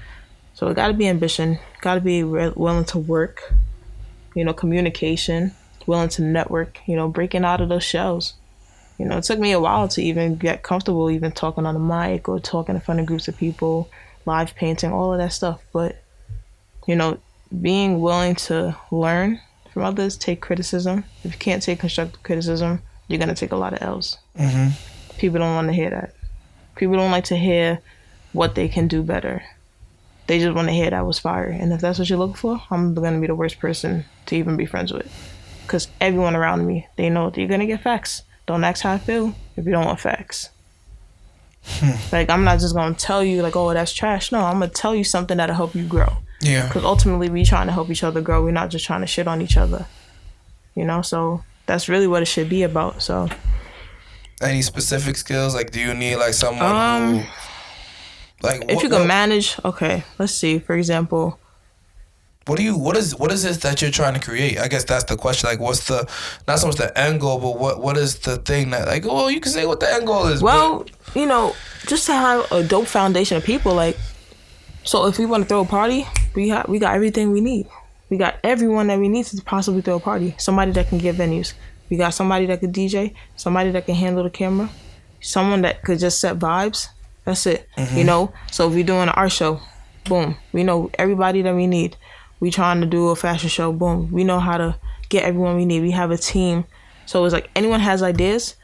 So it got to be ambition, got to be willing to work, you know, communication, willing to network, you know, breaking out of those shells. You know, it took me a while to even get comfortable even talking on the mic or talking in front of groups of people, live painting, all of that stuff. But, you know, being willing to learn from others, take criticism. If you can't take constructive criticism, you're going to take a lot of L's. People don't want to hear that. People don't like to hear what they can do better. They just want to hear that was fire. And if that's what you're looking for, I'm going to be the worst person to even be friends with. Because everyone around me, they know that you're going to get facts. Don't ask how I feel if you don't want facts. Like, I'm not just going to tell you, like, oh, that's trash. No, I'm going to tell you something that'll help you grow. Yeah. Because ultimately, we're trying to help each other grow. We're not just trying to shit on each other. You know, so that's really what it should be about. So, any specific skills? Like, do you need, like, someone who... Like, if you can manage, okay, let's see, for example, what is it that you're trying to create? I guess that's the question. Like, what's the, not so much the end goal, but what is the thing that, like, well, you can say what the end goal is. Well, you know, just to have a dope foundation of people, like, so if we want to throw a party, we got everything we need. We got everyone that we need to possibly throw a party. Somebody that can get venues. We got somebody that could DJ, somebody that can handle the camera, someone that could just set vibes. That's it. You know, so if we're doing an art show, boom, we know everybody that we need. We trying to do a fashion show, boom, we know how to get everyone we need. We have a team. So it's like anyone has ideas,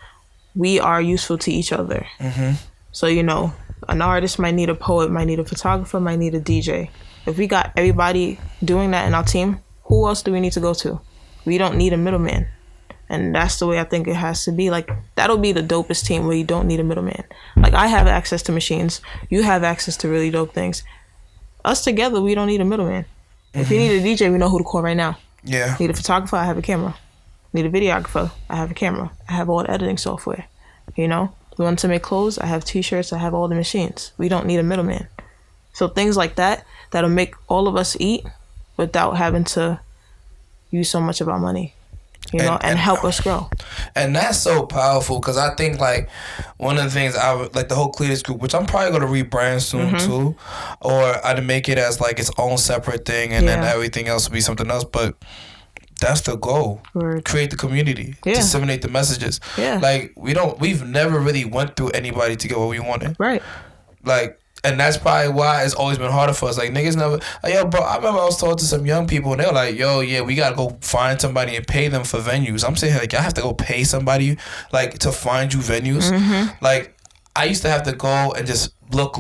we are useful to each other. So, you know, an artist might need a poet, might need a photographer, might need a DJ. If we got everybody doing that in our team, who else do we need to go to? We don't need a middleman. And that's the way I think it has to be. Like, that'll be the dopest team where you don't need a middleman. Like, I have access to machines. You have access to really dope things. Us together, we don't need a middleman. If you need a DJ, we know who to call right now. Yeah. Need a photographer, I have a camera. Need a videographer, I have a camera. I have all the editing software. You know? We want to make clothes, I have t-shirts, I have all the machines. We don't need a middleman. So things like that, that'll make all of us eat without having to use so much of our money. You know, and help us grow. And that's so powerful because I think, like, one of the things like the whole Cletus group, which I'm probably going to rebrand soon too, or I'd make it as like its own separate thing and then everything else will be something else. But that's the goal. Create the community, disseminate the messages. Like, we've never really went through anybody to get what we wanted. Right. Like, and that's probably why it's always been harder for us. Like, niggas never... Like, yo, bro, I remember I was talking to some young people, and they were like, yo, yeah, we got to go find somebody and pay them for venues. I'm saying, like, I have to go pay somebody, like, to find you venues. Like, I used to have to go and just look,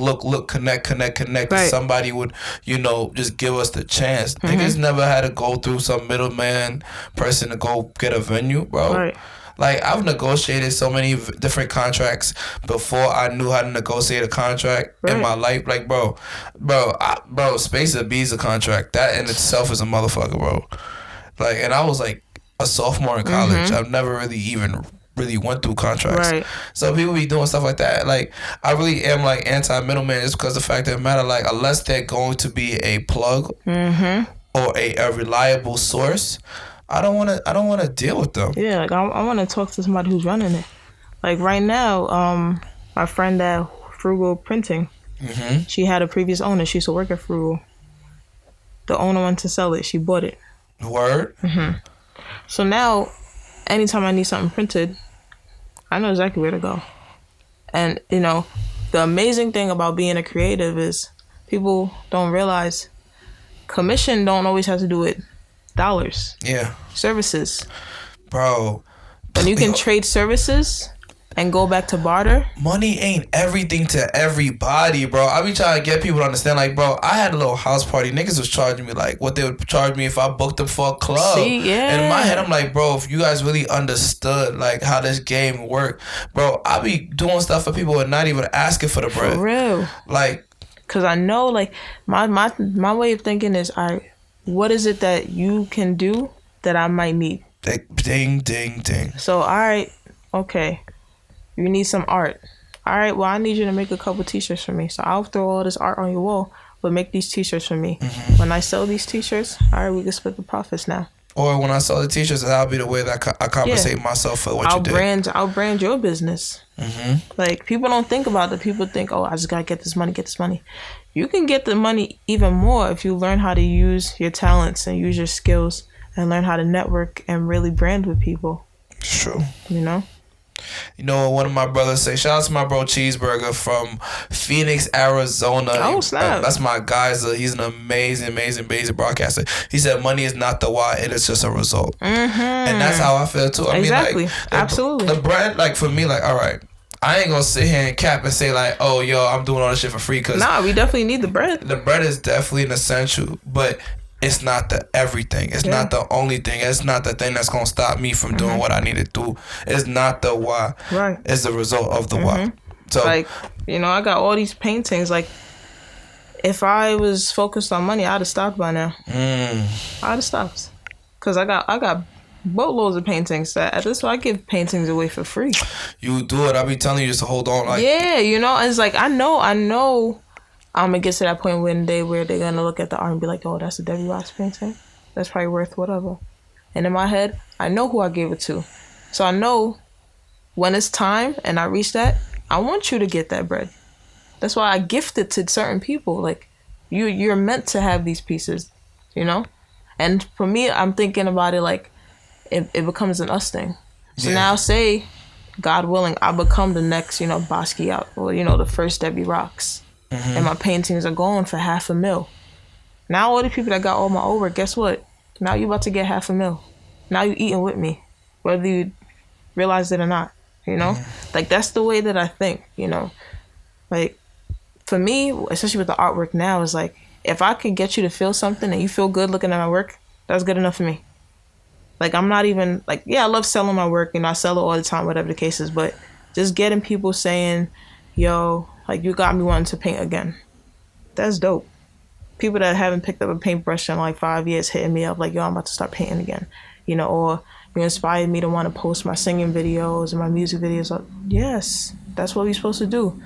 connect. Right. Somebody would, you know, just give us the chance. Niggas never had to go through some middleman person to go get a venue, bro. Right. Like, I've negotiated so many different contracts before I knew how to negotiate a contract in my life. Like, bro, Space of B's a contract. That in itself is a motherfucker, bro. Like, and I was like a sophomore in college. I've never really went through contracts. Right. So people be doing stuff like that. Like, I really am like anti-middleman just because the fact that it matter, like, unless they're going to be a plug or a reliable source, I don't want to deal with them. Yeah, like, I want to talk to somebody who's running it. Like, right now, my friend at Frugal Printing, she had a previous owner. She used to work at Frugal. The owner wanted to sell it. She bought it. Word? So now, anytime I need something printed, I know exactly where to go. And, you know, the amazing thing about being a creative is people don't realize commission don't always have to do with dollars. Yeah. Services. Bro. And you can trade services and go back to barter. Money ain't everything to everybody, bro. I be trying to get people to understand, like, bro, I had a little house party. Niggas was charging me, like, what they would charge me if I booked them for a club. See, yeah. And in my head, I'm like, bro, if you guys really understood, like, how this game worked, bro, I be doing stuff for people and not even asking for the bread. For real. Like, because I know, like, my way of thinking is, what is it that you can do that I might need? Ding, ding, ding. So, all right, okay. You need some art. All right, well, I need you to make a couple t-shirts for me. So I'll throw all this art on your wall, but make these t-shirts for me. Mm-hmm. When I sell these t-shirts, all right, we can split the profits now. Or when I sell the t-shirts, that'll be the way that I compensate myself for what you did. I'll brand your business. Mm-hmm. Like, people don't think about it. People think, oh, I just got to get this money. You can get the money even more if you learn how to use your talents and use your skills and learn how to network and really brand with people. It's true. You know? You know, one of my brothers say, shout out to my bro Cheeseburger from Phoenix, Arizona. Oh, snap. That's my guy. He's an amazing broadcaster. He said, money is not the why, it is just a result. Mm-hmm. And that's how I feel too. I mean, like, absolutely. The bread, like, for me, like, all right, I ain't gonna sit here and cap and say, like, oh, yo, I'm doing all this shit for free. Cause we definitely need the bread. The bread is definitely an essential, but it's not the everything. It's not the only thing. It's not the thing that's going to stop me from doing what I need to do. It's not the why. Right. It's the result of the why. So, like, you know, I got all these paintings. Like, if I was focused on money, I'd have stopped by now. I'd have stopped. Because I got boatloads of paintings that at this point I give paintings away for free. You do it. I be telling you just to hold on. Like, yeah, you know, it's like, I know I'm going to get to that point one day where they're going to look at the art and be like, oh, that's a Debbie Roxx painting. That's probably worth whatever. And in my head, I know who I gave it to. So I know when it's time and I reach that, I want you to get that bread. That's why I gift it to certain people. Like, you're meant to have these pieces, you know? And for me, I'm thinking about it like it becomes an us thing. So now say, God willing, I become the next, you know, Basquiat or, you know, the first Debbie Roxx. Mm-hmm. And my paintings are going for $500,000. Now all the people that got all my artwork, guess what? Now you about to get $500,000. Now you eating with me, whether you realize it or not. You know, like that's the way that I think. You know, like for me, especially with the artwork now, is like if I could get you to feel something and you feel good looking at my work, that's good enough for me. Like I'm not even like I love selling my work. You know, I sell it all the time, whatever the case is. But just getting people saying, "Yo." Like, you got me wanting to paint again. That's dope. People that haven't picked up a paintbrush in like 5 years hitting me up like, yo, I'm about to start painting again. You know, or you inspired me to want to post my singing videos and my music videos. Yes, that's what we're supposed to do.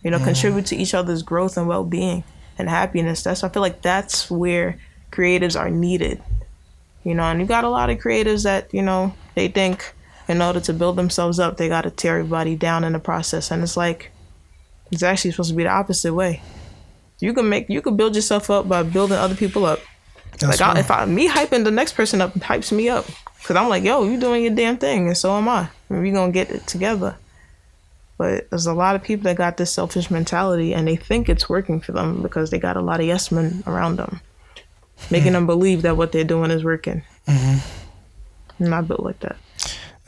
You know, contribute to each other's growth and well-being and happiness. I feel like that's where creatives are needed. You know, and you got a lot of creatives that, you know, they think in order to build themselves up, they got to tear everybody down in the process. And it's like, it's actually supposed to be the opposite way. You can build yourself up by building other people up. That's like me hyping the next person up hypes me up because I'm like, yo, you doing your damn thing, and so am I. And we gonna get it together. But there's a lot of people that got this selfish mentality, and they think it's working for them because they got a lot of yes men around them, making them believe that what they're doing is working. Mm-hmm. I'm not built like that.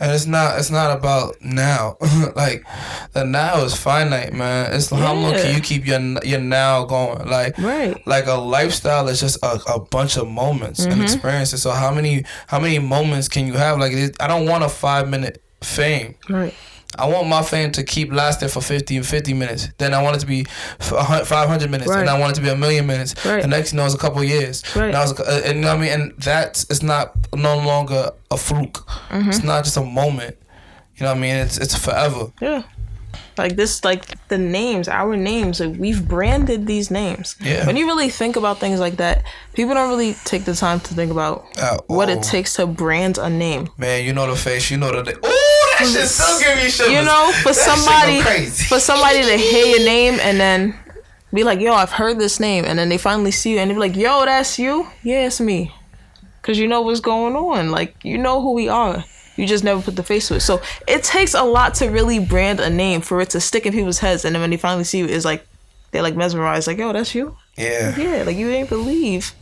And it's not about now. Like, the now is finite, man. It's how long can you keep your now going? Like, like a lifestyle is just a bunch of moments and experiences. So how many moments can you have? Like, I don't want a 5-minute fame. Right. I want my fame to keep lasting for 50 minutes. Then I want it to be 500 minutes. Right. And I want it to be 1,000,000 minutes. Right. The next, it's a couple of years. Right. And you know what I mean? And it's no longer a fluke. Mm-hmm. It's not just a moment. You know what I mean? It's forever. Yeah. Like this, like the names, our names, like we've branded these names. Yeah. When you really think about things like that, people don't really take the time to think about what it takes to brand a name. Man, you know the face, you know the name. Ooh, that shit still give me shivers. You know, for somebody to hear your name and then be like, yo, I've heard this name, and then they finally see you and they be like, yo, that's you? Yeah, it's me. Because you know what's going on. Like, you know who we are. You just never put the face to it. So it takes a lot to really brand a name for it to stick in people's heads. And then when they finally see you, it's like, they're like mesmerized. Like, yo, that's you? Yeah. Yeah, like you didn't believe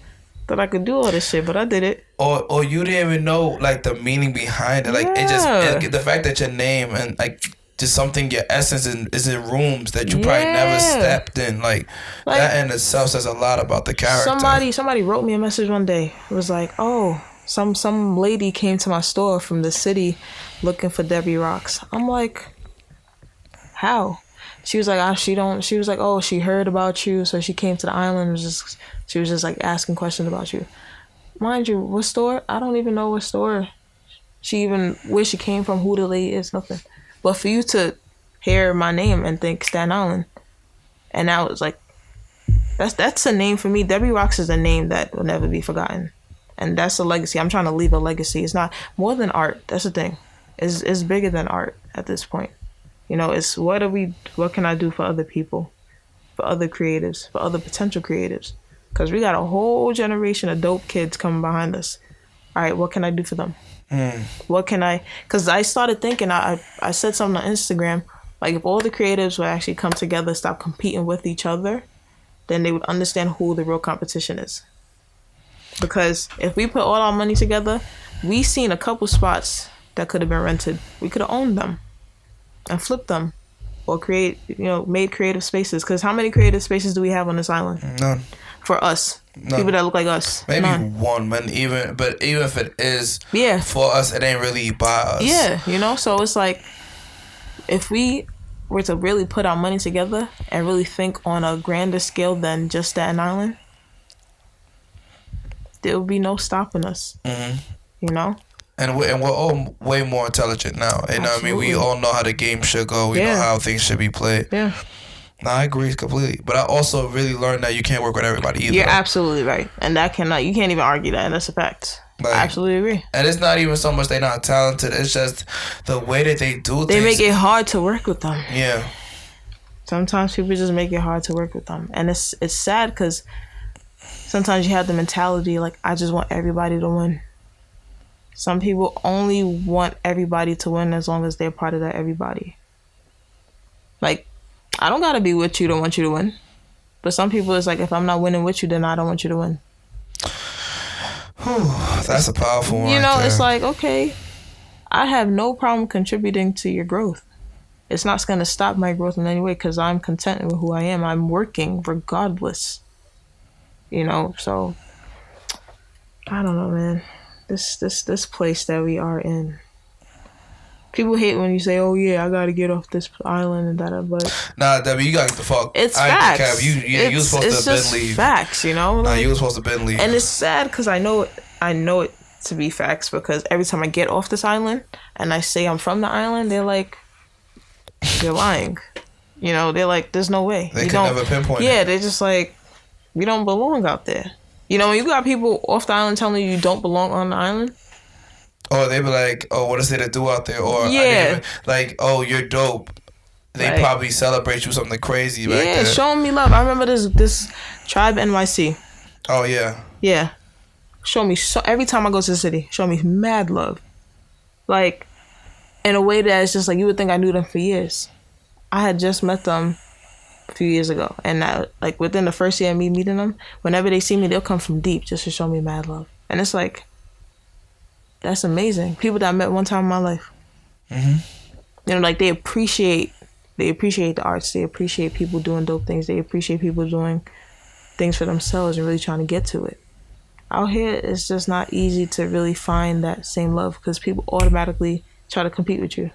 that I could do all this shit, but I did it. Or you didn't even know, like, the meaning behind it. Like, the fact that your name and, like, just something, your essence is in rooms that you probably never stepped in. Like, that in itself says a lot about the character. Somebody wrote me a message one day. It was like, oh, some lady came to my store from the city looking for Debbie Roxx. I'm like, how? She was like, she was like, oh, she heard about you, so she came to the island. She was just like asking questions about you. mind you, what store? I don't even know what store where she came from, who the lady is, nothing. But for you to hear my name and think Staten Island, and now it's like, that's a name for me. Debbie Roxx is a name that will never be forgotten. And that's a legacy. I'm trying to leave a legacy. It's not more than art. That's the thing. It's bigger than art at this point. You know, it's what can I do for other people, for other creatives, for other potential creatives? Because we got a whole generation of dope kids coming behind us. All right, what can I do for them? What can I... Because I started thinking, I said something on Instagram, like if all the creatives would actually come together, stop competing with each other, then they would understand who the real competition is. Because if we put all our money together, we seen a couple spots that could have been rented. We could have owned them and flipped them, or made creative spaces. Because how many creative spaces do we have on this island? None. For us. None. People that look like us. Maybe None. one, but even if it is for us, it ain't really by us. Yeah, you know? So it's like, if we were to really put our money together and really think on a grander scale than just Staten Island, there would be no stopping us. Mm-hmm. You know? And we're all way more intelligent now. You know what I mean? We all know how the game should go. We know how things should be played. Yeah. No, I agree completely. But I also really learned that you can't work with everybody either. You're absolutely right. And you can't even argue that. And that's a fact. Like, I absolutely agree. And it's not even so much they're not talented. It's just the way that they do things. They make it hard to work with them. Yeah. Sometimes people just make it hard to work with them. And it's sad because sometimes you have the mentality like, I just want everybody to win. Some people only want everybody to win as long as they're part of that everybody. Like, I don't gotta be with you to want you to win. But some people, it's like, if I'm not winning with you, then I don't want you to win. That's a powerful one. You know, right there. It's like, okay, I have no problem contributing to your growth. It's not going to stop my growth in any way because I'm content with who I am. I'm working regardless. You know, so I don't know, man. This place that we are in. People hate when you say, "Oh yeah, I gotta get off this island and that," but nah, Debbie, you got to fuck. It's facts. You were supposed to just leave. Facts, you know. Nah, you were supposed to leave. And it's sad because I know it to be facts because every time I get off this island and I say I'm from the island, they're like, "You're lying." You know, they're like, "There's no way." They can never pinpoint. Yeah, they're just like, "You don't belong out there." You know, when you got people off the island telling you don't belong on the island. Or they be like, "Oh, what is there to do out there?" Or like, "Oh, you're dope." They probably celebrate you something crazy back there. Yeah, showing me love. I remember this Tribe NYC. Oh yeah. Yeah, show me every time I go to the city. Show me mad love, like in a way that it's just like you would think I knew them for years. I had just met them a few years ago, and like within the first year of me meeting them, whenever they see me, they'll come from deep just to show me mad love, and it's like. That's amazing. People that I met one time in my life. Mm-hmm. You know, like they appreciate the arts. They appreciate people doing dope things. They appreciate people doing things for themselves and really trying to get to it. Out here, it's just not easy to really find that same love because people automatically try to compete with you.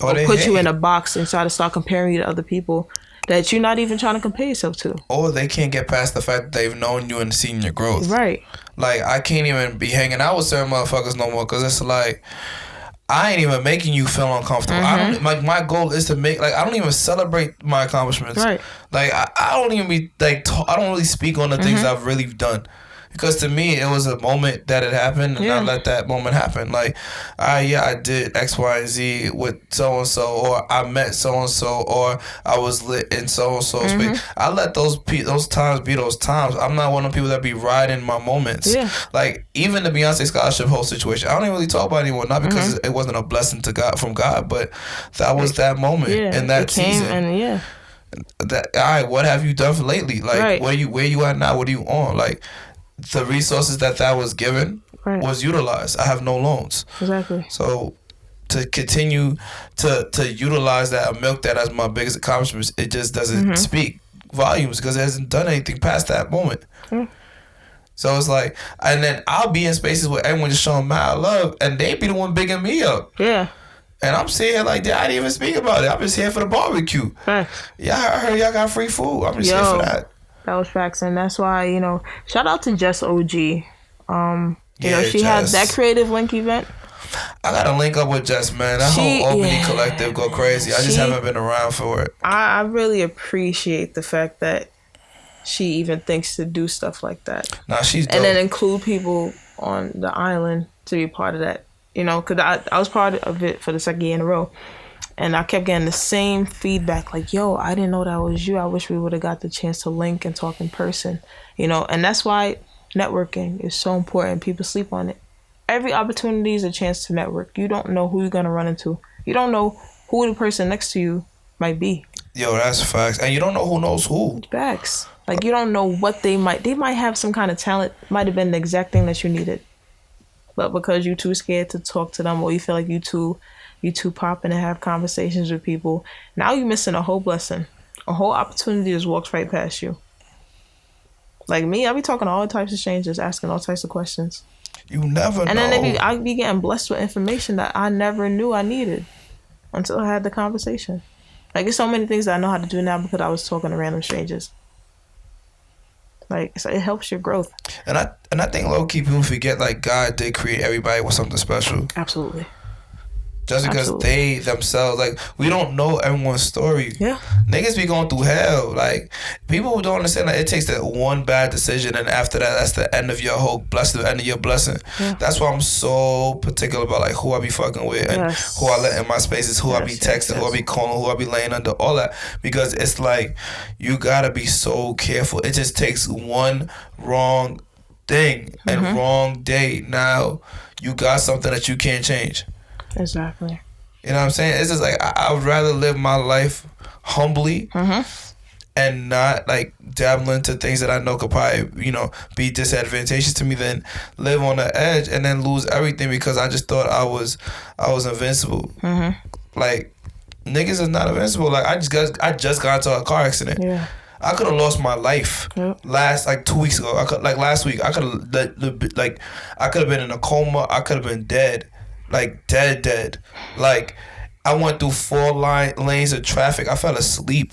Or put you in a box and try to start comparing you to other people that you're not even trying to compare yourself to. Or they can't get past the fact that they've known you and seen your growth. Right. Like, I can't even be hanging out with certain motherfuckers no more because it's like, I ain't even making you feel uncomfortable. Mm-hmm. My goal is to make, like, I don't even celebrate my accomplishments. Right. Like, I don't even be, like, I don't really speak on the things I've really done. Because to me, it was a moment that had happened, and I let that moment happen. Like, I did X, Y, and Z with so-and-so, or I met so-and-so, or I was lit in so-and-so space. I let those times be those times. I'm not one of the people that be riding my moments. Yeah. Like, even the Beyonce scholarship whole situation, I don't even really talk about it anymore, not because it wasn't a blessing from God, but that was that moment in that season. And that, all right, what have you done lately? Like, where you at now? What are you on? Like, the resources that was given was utilized. I have no loans. Exactly. So to continue to utilize that and milk that as my biggest accomplishment, it just doesn't speak volumes because it hasn't done anything past that moment. So it's like, and then I'll be in spaces where everyone just showing mad love and they be the one bigging me up. Yeah. And I'm sitting here like, I didn't even speak about it. I'm just here for the barbecue. Yeah, I heard y'all got free food. I'm just here for that. That was facts, and that's why, you know, shout out to Just OG. She had that creative link event. I gotta link up with Jess, man. That whole Albany collective go crazy. I just haven't been around for it. I really appreciate the fact that she even thinks to do stuff like that. Nah, she's dope. And then include people on the island to be part of that. Because I was part of it for the second year in a row. And I kept getting the same feedback, like, yo, I didn't know that was you. I wish we would have got the chance to link and talk in person. And that's why networking is so important. People sleep on it. Every opportunity is a chance to network. You don't know who you're going to run into. You don't know who the person next to you might be. Yo, that's facts. And you don't know who knows who. Facts. Like, you don't know what they might have some kind of talent, might have been the exact thing that you needed. But because you're too scared to talk to them, or you feel like you too popping to have conversations with people, now you're missing a whole blessing. A whole opportunity just walks right past you. Like me, I be talking to all types of strangers, asking all types of questions. You never know. And then I be getting blessed with information that I never knew I needed until I had the conversation. Like, there's so many things that I know how to do now because I was talking to random strangers. Like, so it helps your growth. And I think low-key people forget, like, God did create everybody with something special. Absolutely. Just because they themselves, like, we don't know everyone's story. Yeah. Niggas be going through hell. Like, people who don't understand that it takes that one bad decision, and after that, that's the end of your whole blessing, the end of your blessing. Yeah. That's why I'm so particular about, like, who I be fucking with and who I let in my spaces, who I be texting, who I be calling, who I be laying under, all that. Because it's like, you gotta be so careful. It just takes one wrong thing and wrong day. Now, you got something that you can't change. Exactly. You know what I'm saying? It's just like, I would rather live my life humbly and not like dabble into things that I know could probably, be disadvantageous to me than live on the edge and then lose everything because I just thought I was invincible. Like, niggas is not invincible. Like, I just got into a car accident. Yeah. I could have lost my life last 2 weeks ago. Last week, I could have I could have been in a coma. I could have been dead. Like, dead. Like, I went through 4 lanes of traffic. I fell asleep.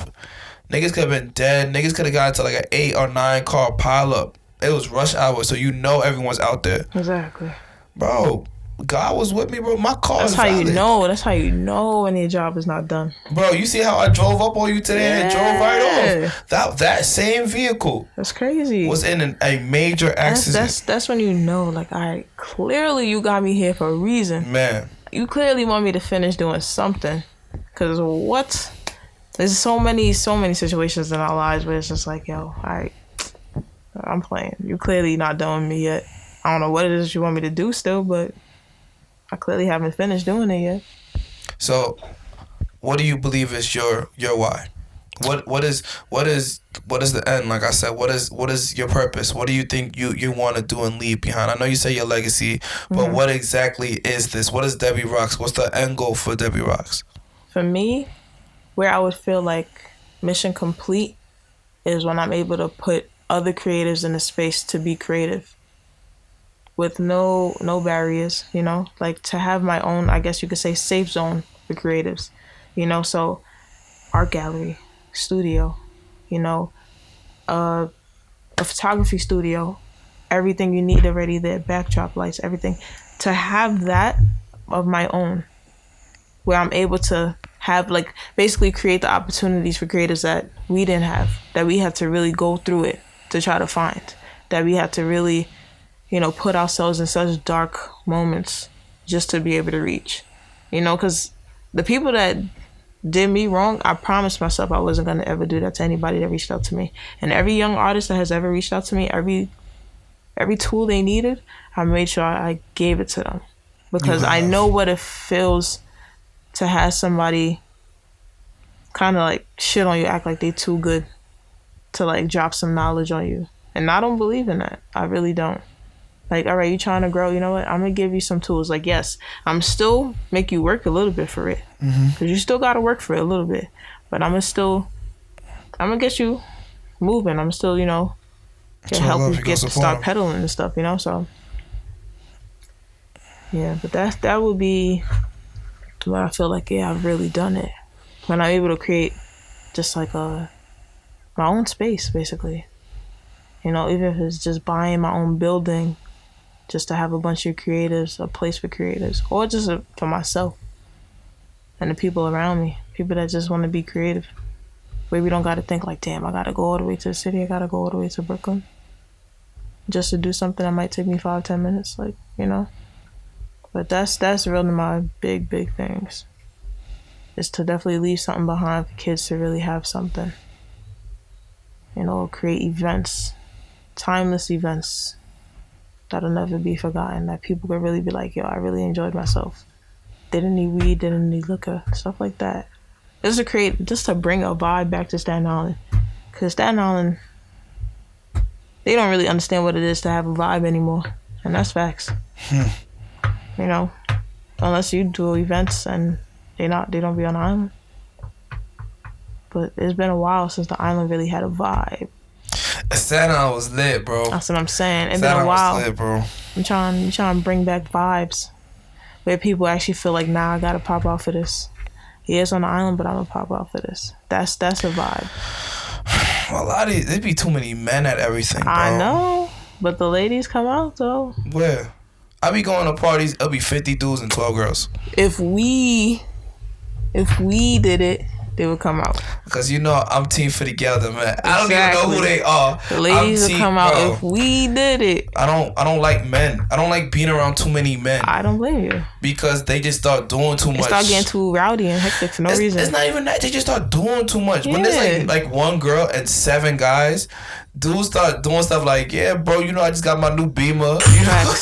Niggas could have been dead. Niggas could have got into like an 8 or 9 car pileup. It was rush hour, so everyone's out there. Exactly. Bro, God was with me, bro. My car is valid. That's how you know when your job is not done. Bro, you see how I drove up on you today and drove right off? That same vehicle. That's crazy. Was in a major accident. That's when you know, like, all right, clearly you got me here for a reason. Man. You clearly want me to finish doing something. Because what? There's so many situations in our lives where it's just like, yo, all right, I'm playing. You clearly not done with me yet. I don't know what it is you want me to do still, but I clearly haven't finished doing it yet. So, what do you believe is your why? What is the end? Like I said, what is your purpose? What do you think you want to do and leave behind? I know you say your legacy, but what exactly is this? What is Debbie Roxx? What's the end goal for Debbie Roxx? For me, where I would feel like mission complete is when I'm able to put other creatives in a space to be creative. With no barriers, like to have my own, I guess you could say, safe zone for creatives, so art gallery, studio, a photography studio, everything you need already there, backdrop lights, everything. To have that of my own, where I'm able to have, like, basically create the opportunities for creatives that we didn't have, that we had to really go through it to try to find, that we had to really put ourselves in such dark moments just to be able to reach. Because the people that did me wrong, I promised myself I wasn't going to ever do that to anybody that reached out to me. And every young artist that has ever reached out to me, every tool they needed, I made sure I gave it to them. Because I know what it feels to have somebody kind of like shit on you, act like they too good to like drop some knowledge on you. And I don't believe in that. I really don't. Like, all right, you trying to grow, you know what? I'm going to give you some tools. Like, yes, I'm still make you work a little bit for it. Because you still got to work for it a little bit. But I'm going to get you moving. I'm still, can help you start pedaling and stuff, So, yeah, but that would be what I feel like, yeah, I've really done it. When I'm able to create just like my own space, basically. Even if it's just buying my own building just to have a bunch of creatives, a place for creatives, or just for myself and the people around me, people that just want to be creative, where we don't got to think like, damn, I got to go all the way to the city, I got to go all the way to Brooklyn just to do something that might take me 5-10 minutes, like, you know. But that's really my big things, is to definitely leave something behind for kids to really have something, you know, create events, timeless events that'll never be forgotten, that people could really be like, yo, I really enjoyed myself, didn't need weed, didn't need liquor, stuff like that. Just to bring a vibe back to Staten Island, because Staten Island, they don't really understand what it is to have a vibe anymore, and that's facts. You know, unless you do events and they don't be on the island. But it's been a while since the island really had a vibe. Staten Island was lit, bro. That's what I'm saying. It's been a while. Was lit, bro. I'm trying to bring back vibes where people actually feel like, nah, I gotta pop out for this. Yeah, it's on the island, but I'm gonna pop out for this. That's a vibe. A lot of there'd be too many men at everything, bro. I know, but the ladies come out though. Where? I be going to parties, it'll be 50 dudes and 12 girls. If we did it, they would come out. Because you know I'm team for together, man. I don't even know who they are. The ladies will come out if we did it. I don't like men. I don't like being around too many men. I don't blame you. Because they just start doing too much. They start getting too rowdy and hectic for no reason. It's not even that. They just start doing too much. Yeah. When there's like one girl and 7 guys, dudes start doing stuff like, yeah, bro, you know, I just got my new Beamer. You know?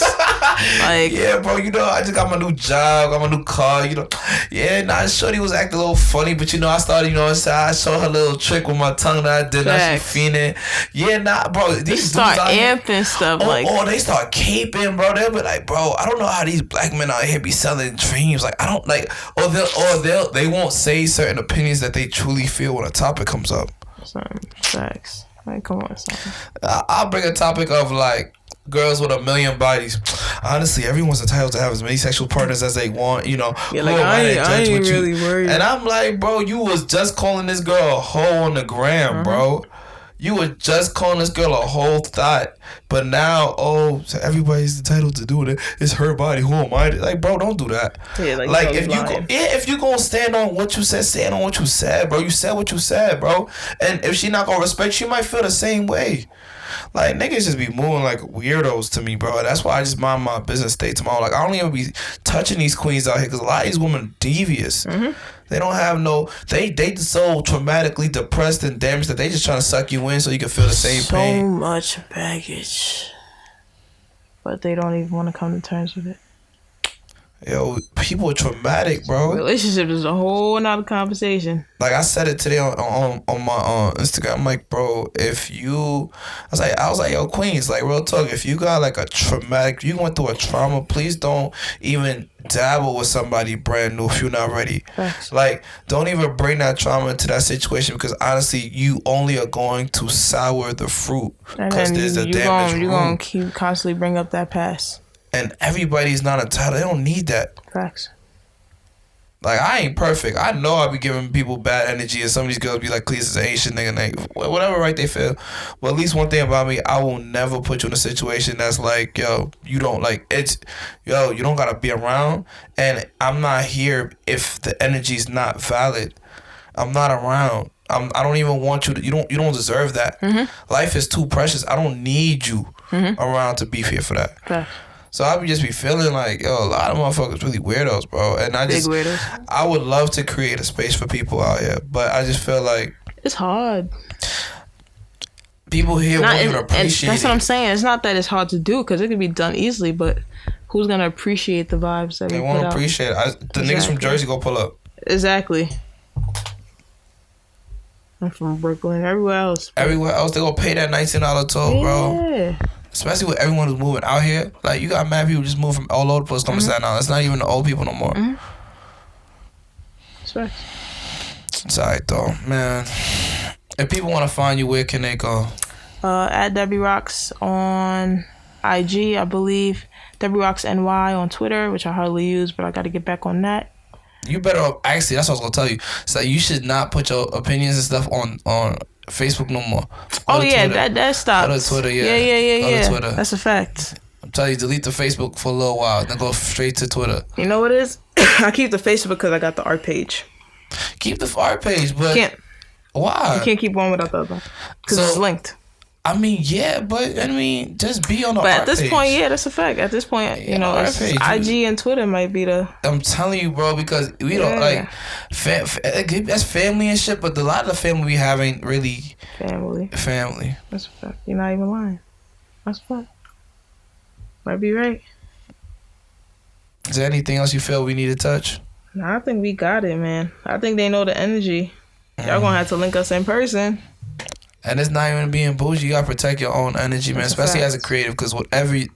Like, yeah, bro, you know, I just got my new job, got my new car, you know. Yeah, nah, shorty was acting a little funny, but you know, I started, you know, I showed her a little trick with my tongue that I did. Now she fiending. Yeah, nah, bro. They start amping stuff like. Oh, they start caping, bro. They'll be like, bro, I don't know how these black men out here be selling dreams. Like, I don't like, they won't say certain opinions that they truly feel when a topic comes up. Facts. Like, come on, son. I'll bring a topic of like girls with 1 million bodies. Honestly, everyone's entitled to have as many sexual partners as they want, you know. Yeah, like, I ain't really worried. And I'm like, bro, you was just calling this girl a hoe on the gram, bro. You were just calling this girl a whole thought. But now, so everybody's entitled to do it. It's her body. Who am I? Like, bro, don't do that. Yeah, like if you gonna stand on what you said, stand on what you said, bro. You said what you said, bro. And if she not gonna respect, she might feel the same way. Like, niggas just be moving like weirdos to me, bro. That's why I just mind my business, stay tomorrow. Like, I don't even be touching these queens out here because a lot of these women are devious. They don't have they so traumatically depressed and damaged that they just trying to suck you in so you can feel the same pain. So much baggage. But they don't even want to come to terms with it. Yo, people are traumatic, bro. Relationship is a whole nother conversation. Like I said it today on my Instagram. I'm like, bro, I was like, yo, Queens, like, real talk, if you got like a traumatic, you went through a trauma, please don't even dabble with somebody brand new if you're not ready. Thanks. Like, don't even bring that trauma into that situation because honestly, you only are going to sour the fruit because there's a damaged root. You're going to keep constantly bring up that past. And everybody's not entitled. They don't need that. Facts. Like, I ain't perfect. I know I be giving people bad energy, and some of these girls be like, Cletus is an Asian nigga, whatever right they feel. But at least one thing about me, I will never put you in a situation that's like, you don't gotta be around, and I'm not here if the energy's not valid. I'm not around. I don't even want you to. You don't deserve that. Life is too precious. I don't need you around to be here for that. Facts. So I just be feeling like, a lot of motherfuckers really weirdos, bro. And Big weirdos. I would love to create a space for people out here, but I just feel like it's hard. People here won't even appreciate it. That's what I'm saying. It's not that it's hard to do because it can be done easily, but who's gonna appreciate the vibes that we put out? They won't appreciate it. The niggas from Jersey go pull up. Exactly. I'm from Brooklyn. Everywhere else. Everywhere else, they gonna pay that $19 toll, bro. Yeah. Especially with everyone who's moving out here. Like, you got mad people just moving from all over the place coming to Staten Island. It's not even the old people no more. That's right. It's alright, though. Man, if people want to find you, where can they go? At Debbie Roxx on IG, I believe. Debbie Roxx NY on Twitter, which I hardly use, but I got to get back on that. You better, actually, that's what I was going to tell you. So you should not put your opinions and stuff on Facebook no more. That stops. Go to Twitter, Yeah. Go to Twitter. That's a fact. tell you delete the Facebook for a little while, then go straight to Twitter. You know what it is? I keep the Facebook because I got the art page. Keep the art page, but Can't. Why? You can't keep one without the other because it's linked. I mean, yeah, but I mean, just be on the art page. But at this point, yeah, that's a fact. At this point, you know, IG and Twitter might be the... I'm telling you, bro, because we don't, like, that's family and shit, but a lot of the family we have ain't really... Family. That's a fact. You're not even lying. That's a fact. Might be right. Is there anything else you feel we need to touch? No, I think we got it, man. I think they know the energy. Y'all gonna have to link us in person. And it's not even being bougie. You gotta protect your own energy, man. Especially as a creative, because whatever's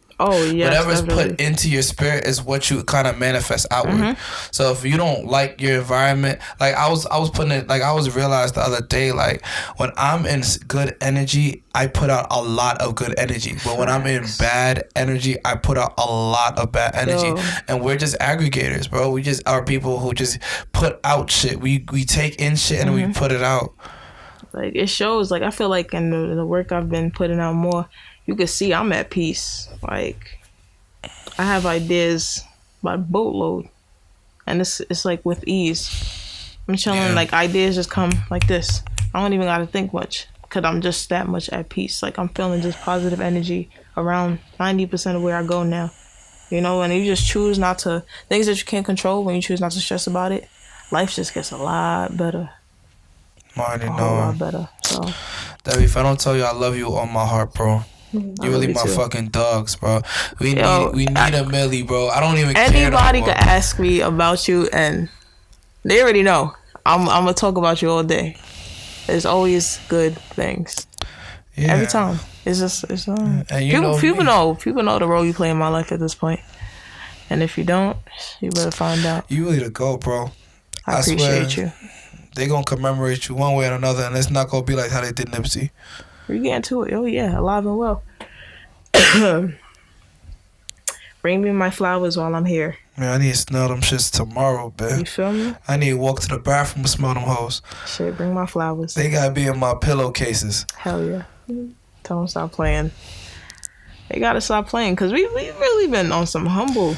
put into your spirit is what you kind of manifest outward. So if you don't like your environment, like I was putting it, like I was realized the other day, like when I'm in good energy, I put out a lot of good energy. But when I'm in bad energy, I put out a lot of bad energy. And we're just aggregators, bro. We just are people who just put out shit. We take in shit and we put it out. Like, it shows, like, I feel like in the work I've been putting out more, you can see I'm at peace. Like, I have ideas by boatload. And it's like with ease. I'm chilling, like, ideas just come like this. I don't even gotta think much. Because I'm just that much at peace. Like, I'm feeling just positive energy around 90% of where I go now. You know, and you just choose not to... Things that you can't control, when you choose not to stress about it, life just gets a lot better. A lot better. So, Debbie, if I don't tell you I love you on my heart, bro, you really my fucking dogs, bro. We need a Millie, bro. I don't even care. Anybody could ask me about you, and they already know. I'm gonna talk about you all day. There's always good things. Yeah. Every time. It's and people know the role you play in my life at this point. And if you don't, you better find out. You really the GOAT, bro. I appreciate you. They gonna commemorate you one way or another, and it's not gonna be like how they did Nipsey. We getting to it. Oh yeah, alive and well. Bring me my flowers while I'm here. Man, I need to smell them shits tomorrow, man. You feel me? I need to walk to the bathroom and smell them hoes. Shit, bring my flowers. They gotta be in my pillowcases. Hell yeah. Tell them stop playing. They gotta stop playing, because we really been on some humble.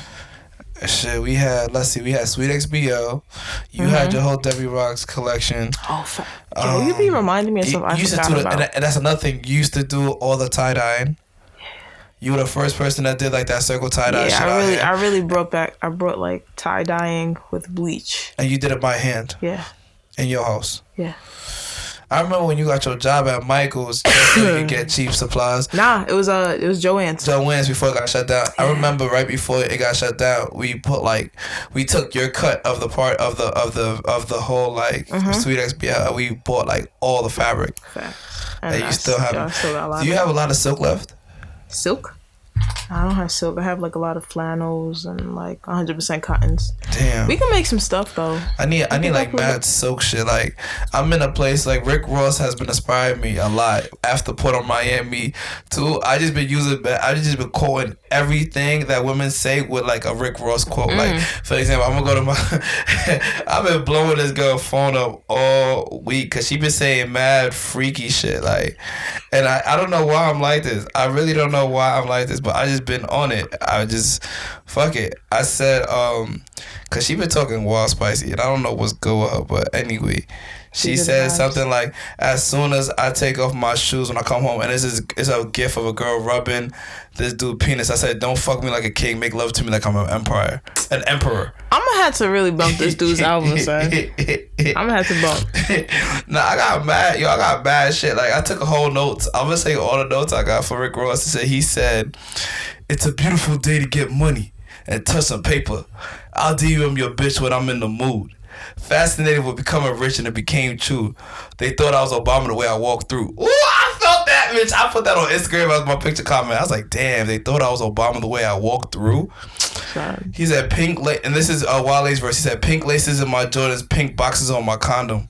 Shit, we had Sweet XBO. You had your whole Debbie Roxx collection. Oh, fuck. Yo, you be reminding me of something I forgot about. And that's another thing. You used to do all the tie-dyeing. You were the first person that did like that circle tie-dye shit. I really brought like tie-dyeing with bleach. And you did it by hand? Yeah. In your house? Yeah. I remember when you got your job at Michael's just so you could get cheap supplies. Nah, it was Joann's. Joann's before it got shut down. Yeah. I remember right before it got shut down, we took your cut of the part of the whole like Sweet XBL. We bought like all the fabric. And you still have. Do you have a lot of silk left? Silk? I don't have silk. I have like a lot of flannels and like 100% cottons. Damn. We can make some stuff though. I need like mad silk shit. Like I'm in a place like Rick Ross has been inspiring me a lot after Port of Miami too. I just been quoting everything that women say with like a Rick Ross quote. Like for example, I'm gonna go to my. I've been blowing this girl phone up all week because she been saying mad freaky shit like, and I don't know why I'm like this. I really don't know why I'm like this, but I just been on it. I just fuck it. I said cause she been talking wild spicy and I don't know what's good with her, but anyway, she said something like, as soon as I take off my shoes when I come home, and it's a gif of a girl rubbing this dude penis. I said, don't fuck me like a king, make love to me like I'm an emperor. I'm gonna have to really bump this dude's album, son. I'm gonna have to bump. Nah, I got bad shit. Like I took a whole notes. I'm gonna say all the notes I got for Rick Ross. He said, it's a beautiful day to get money and touch some paper. I'll DM your bitch when I'm in the mood. Fascinated with becoming rich and it became true. They thought I was Obama the way I walked through. Ooh, I felt that, bitch. I put that on Instagram as my picture comment. I was like, damn, they thought I was Obama the way I walked through. He said pink and this is Wale's verse. He said pink laces in my Jordans, pink boxes on my condom.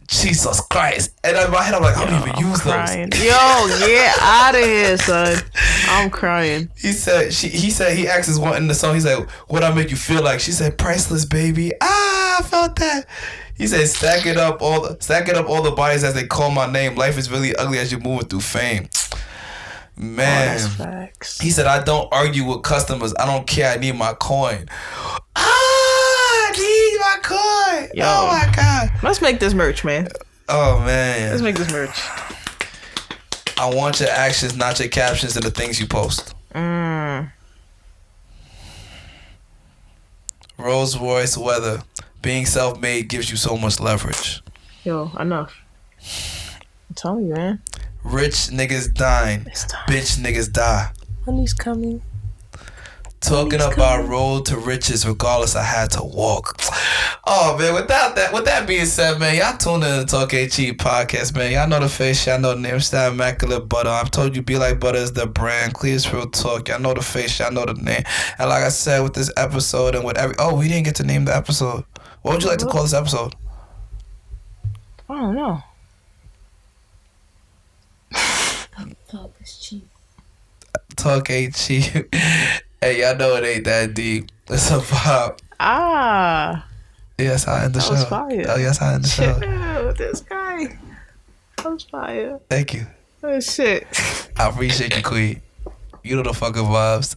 Jesus Christ. And in my head, I'm like, I don't even use crying. those. Yo, get out of here, son. I'm crying. He said he asked his one in the song, he's like, what I make you feel like? She said, priceless, baby. I felt that. He said, stack it up all the bodies as they call my name. Life is really ugly as you're moving through fame. Man. That's facts. He said, I don't argue with customers. I don't care. I need my coin. I need my coin. Yo. Oh, my God. Let's make this merch, man. Oh, man. Let's make this merch. I want your actions, not your captions and the things you post. Rolls Royce weather. Being self-made gives you so much leverage. Yo, enough. I'm telling you, man. Rich niggas dine. Bitch niggas die. Honey's coming. Talking about road to riches, regardless, I had to walk. Oh man, with that being said, man, y'all tune in to Talk Ain't Cheap podcast, man. Y'all know the face, y'all know the name. It's that Immaculate Butter. I've told you, Be Like Butter is the brand. Cletus Real Talk. Y'all know the face, y'all know the name. And like I said, with this episode and with we didn't get to name the episode. What would you like to call this episode? I don't know. Talk is cheap. Talk ain't cheap. Hey, y'all know it ain't that deep. It's a vibe. Yes, I end the show. That was fire. Oh, yes, I end the show. Shit, this guy. That was fire. Thank you. Oh, shit. I appreciate you, Queen. You know the fucking vibes.